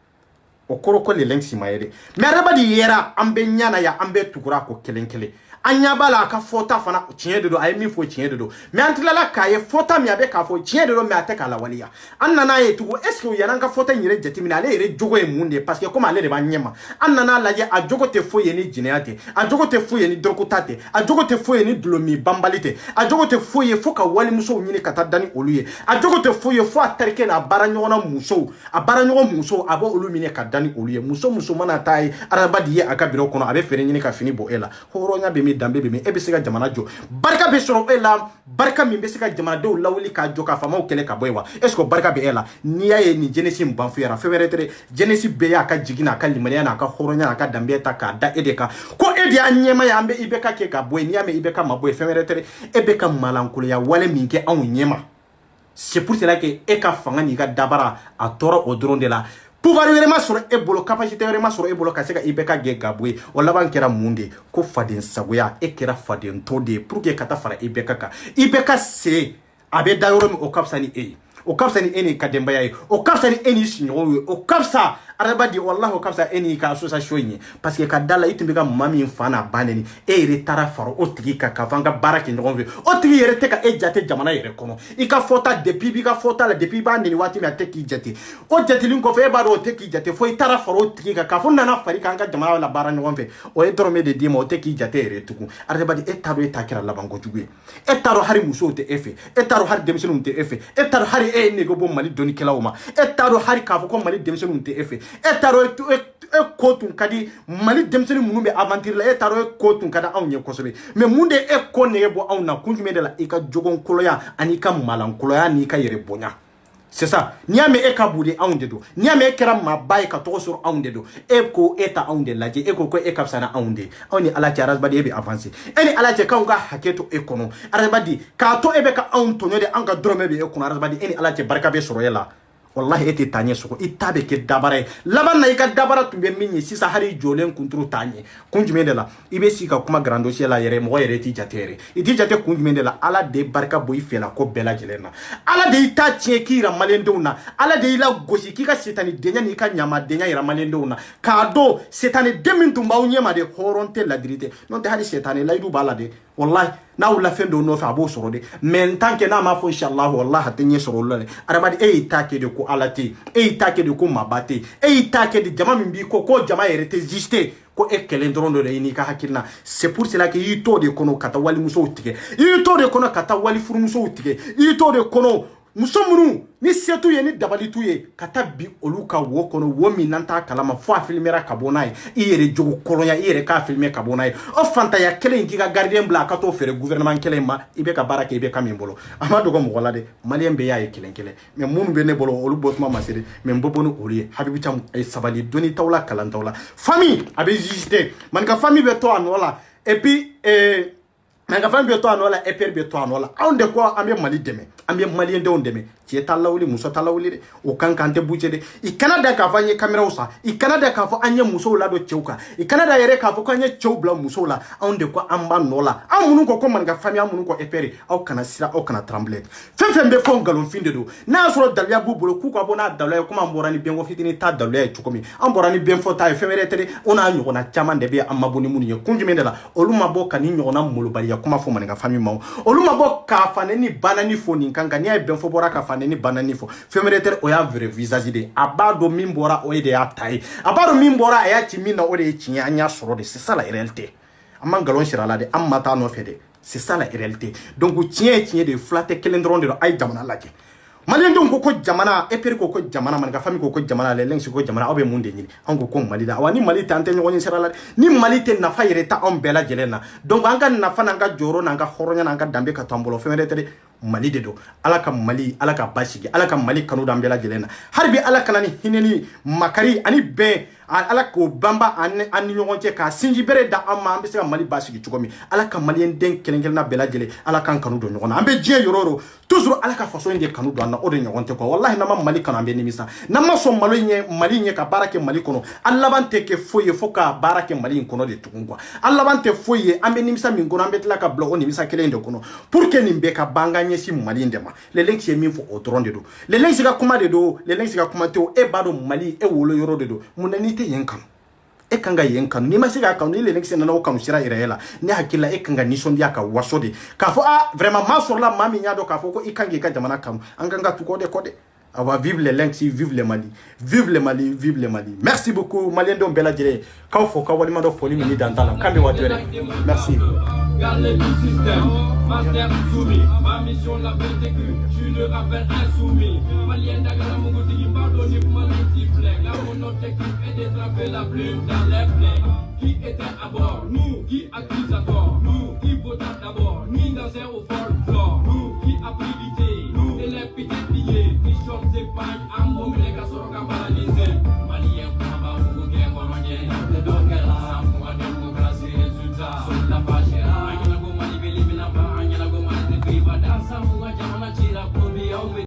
o koro ko le lenksi mayede mais araba di yera ambe nyana ya ambe tugura ko kelenkele anya bala ka fota fana tien de do ay mi fo tien de do mais antilala ka ye fota mi abe ka fo tien de do me ateka la waliya annana ye tugo est ce que yana ka fota nyire jetimina ale yere jogo e munde parce que comme ale de ba nyema annana la ye a jogo te fo ye ni jineate a jogo te fo ye ni drokutate a jogo te fo ye ni dlomi bambalite a jogo te fo ye fo ka wali muso nyini kata dani oluye a jogo te fo ye fo aterke na baranyona muso a baranyo muso abo olumine ka dani oluye muso mana tai araba di ye akabiro kono abe fere nyini ka fini bo ela horonya be dambe be ebe sega jamana jo barka be soro ela barka mi be sega jamana do lawli ka jo ka fama o kele ka boywa est ce que barka be ela ni ya ye ni jenesi mbanfu yara feveretere jenesi be ya ka jigina ka limaniya na ka horonya na ka dambe ta ka da edeka ko edi anyema ya ambe ibeka ke ka boy ni ame ibeka maboy feveretere ebe ka malankulo ya wale minke an nyema c'est pour cela que e ka fanga ni ka dabara a toro o drone de la pouvoir vraiment sur ebolo capacité vraiment sur ebolo ka seka ibeka ge gabwe o laban kera munde ko faden sagoya e kera faden tode pour que kata fara ibeka se abe dayoro mi o kapsani eni kademba yayi o kapsani eni sinyo o kapsa arabadi wallahi o kapsa eni ka association yi parce que ka dala itumbe ka mami fana baneni e retara faro o tigi ka vanga baraki ndonve o tigi yere teka e jate jamana yere kono i ka fota depuis bi ka fota la depuis ba ndeni wati mi ateki jate o jate lin ko fe ba do teki jate fo itara faro o tigi ka fo nana fari ka jamana la bara ndonve o e dorme de dimo o teki jate yere tuku arabadi e taro e takira la bango jugu e taro hari muso te efe e taro hari demisonu te efe e taro hari e nego bo mali doni kelawma e taro hari ka fo ko mali demisonu te efe etaro kotun kadi mali demseni munu be aventure la etaro kotun kada awnye kosobe mais munde e konne bo awna kunjume de la ika jogon koloya anika malan koloya ni ka yere bonya c'est ça niame e kabudi awnde do niame e kera mabay ka to sur awnde do e ko eta awnde laje e ko e kapsana awnde awni ala tiaras badi e be avancer eni ala te kanga haketo e kono arabadi ka to e be ka awn to nyode anga drome be e kono arabadi eni ala te barka be soroyela wallahi ete tanye soko itabe ke dabare laban na ika dabara tumbe minyi sisa hari jolen kuntru tanye kunjume de la ibe sika kuma grando la yere mo yere ti jatere iti jate kunjume de la ala de barka boy fela ko bela jelena ala de ita tie kira malendo na ala de ila gosi kika setani denya ni ka nyama denya ira malendo na kado setani demintu mbaunye de horonte la dirite non te hari setani la idu bala de wallahi na wula fendo no fa bo soro de men tanke na ma fo inshallah wallahi tenye soro lole arabadi e itake de ko alati e itake de ko mabate e itake de jama mbi ko jama yere te juste ko e kelen drondo de ni ka hakilna c'est pour cela que yito de kono kata wali muso tike yito de kono kata wali furu muso tike yito de kono muso minnu ni setu ye ni dabali tu ye ka taa bi olu ka wo kɔnɔ wo min n'an t'a kalama fo a filmera ka bɔ n'a ye i yɛrɛ jogo kɔrɔnya i yɛrɛ k'a filmer ka bɔ n'a ye o fantanya kelen in k'i ka gardien bila a ka t'o feere gouvernement kelen in ma i bɛ ka baara kɛ i bɛ ka min bolo a ma dogo mɔgɔ la dɛ maliyɛn bɛɛ y'a ye kelen kelen mais minnu bɛ ne bolo olu bɔ tuma ma se dɛ mais n bɔ bɔ ni olu ye Habibu Thiam sabali dɔnni t'aw la kalan t'aw la famille a bɛ juger maninka famille bɛ to a nɔ la et puis maninka famille bɛ to a nɔ la EPR bɛ to a nɔ la anw de ko an bɛ Mali dɛmɛ an bɛ maliyɛn denw dɛmɛ cɛ t'a lawuli muso t'a lawuli dɛ o kan k'an tɛ bouger dɛ i kana da k'a fɔ an ye caméraw san i kana da k'a fɔ an ye musow ladon cɛw kan i kana da yɛrɛ k'a fɔ k'an ye cɛw bila musow la anw de ko an b'a nɔ la an minnu ko maninka famille an minnu ko EPR aw kana siran aw kana trembler fɛn fɛn bɛ fɔ nkalonfin de don n'a y'a sɔrɔ daliya b'u bolo k'u ka bɔ n'a daliya ye komi an bɔra ni bɛnko fitinin t'a daliya ye cogo min an bɔra ni bɛnfɔ ta ye fɛn wɛrɛ tɛ dɛ o n'a ɲɔgɔnna caman de bɛ an ma bɔ ni minnu ye kun jumɛn de la olu ma bɔ ka ni ɲɔgɔnna molobaliya kuma fɔ maninka famille ma olu ma bɔ k'a fanɛni banani fɔ nin kan n'i y'a ye bɛnfɔ bɔra ka fanɛni banani fɔ fɛn wɛrɛ tɛ o y'a vrai visage de a b'a dɔn min bɔra o de y'a ta ye a b'a dɔn min bɔra a y'a ci min na o de ye tiɲɛ an y'a sɔrɔ de c'est ça la réalité an ma nkalon sira la de an ma taa nɔfɛ de c'est ça la réalité donc tiɲɛ ye tiɲɛ de fila tɛ kelen dɔrɔn de don a ye jamana lajɛ maliyɛndenw ko ko jamana EPR ko ko jamana maninka famille ko ko jamana LELENS ko jamana aw bɛ mun de ɲini an ko Mali la wa ni Mali tɛ an tɛ ɲɔgɔn ye sira la ni Mali tɛ nafa yɛrɛ ta anw bɛɛ lajɛlen na donc an ka nafa n'an ka jɔyɔrɔ n'an ka hɔrɔnya n'an ka danbe ka to an bolo fɛn wɛrɛ tɛ dɛ Mali de don ala ka Mali ala ka basigi ala ka Mali kanu d'an bɛɛ lajɛlen na hali bi ala kana ni hinɛ ni makari ani bɛn ala k'o banba an ni ɲɔgɔn cɛ k'a sinji bere da an ma an bɛ se ka Mali basigi cogo min ala ka maliyɛn den kelen kelenna bɛɛ lajɛlen ala k'an kanu don ɲɔgɔn na an bɛ diɲɛ yɔrɔ o yɔrɔ toujours ala ka faso in de kanu don an na o de ɲɔgɔn tɛ quoi wallahi n'an ma Mali kanu an bɛ nimisa n'an ma sɔn Mali ɲɛ ka baara kɛ Mali kɔnɔ a laban tɛ kɛ foyi ye fo ka baara kɛ Mali in kɔnɔ de tugun quoi a laban tɛ foyi ye an bɛ nimisa min kɔnɔ an bɛ tila ka bila o nimisa kelen in de kɔnɔ pour que nin bɛɛ ka ban ka ɲɛsin Mali in de ma LELENS ye min fɔ o dɔrɔn de don LELENS ka kuma de don LELENS ka kuma tɛ o e b'a dɔn Mali e wolo yɔrɔ de don mun na n'i tɛ yen kanu e kan ka yen kanu n'i ma se k'a kanu ni LELENS nana o kanu sira yɛrɛ la ne hakili la e kan ka nisɔndiya ka waso de k'a fɔ vraiment maa sɔrɔla maa min y'a dɔn k'a fɔ ko i kan k'i ka jamana kanu an kan ka tugu o de kɔ dɛ awa vive LELENS vive le Mali vive le Mali vive le Mali merci beaucoup maliyɛndenw bɛɛ lajɛlen k'aw fɔ k'aw waleɲuman dɔn foli min ni dan t'a la k'an bɛ waati wɛrɛ merci. Garde du système, master soumis. Ma mission la vécu, je suis le rappel insoumis. Malien d'Agana Mongoti, pardonnez pour mon multiplaire. Là mon objectif est d'étrapper la plume dans les plaies. Qui était à bord? Nous, qui accuse à tort? Nous, qui vota d'abord? Ni dans un au folklore. Nous, qui a pris l'idée? Nous, et les petits billets, qui chantent ses pagnes à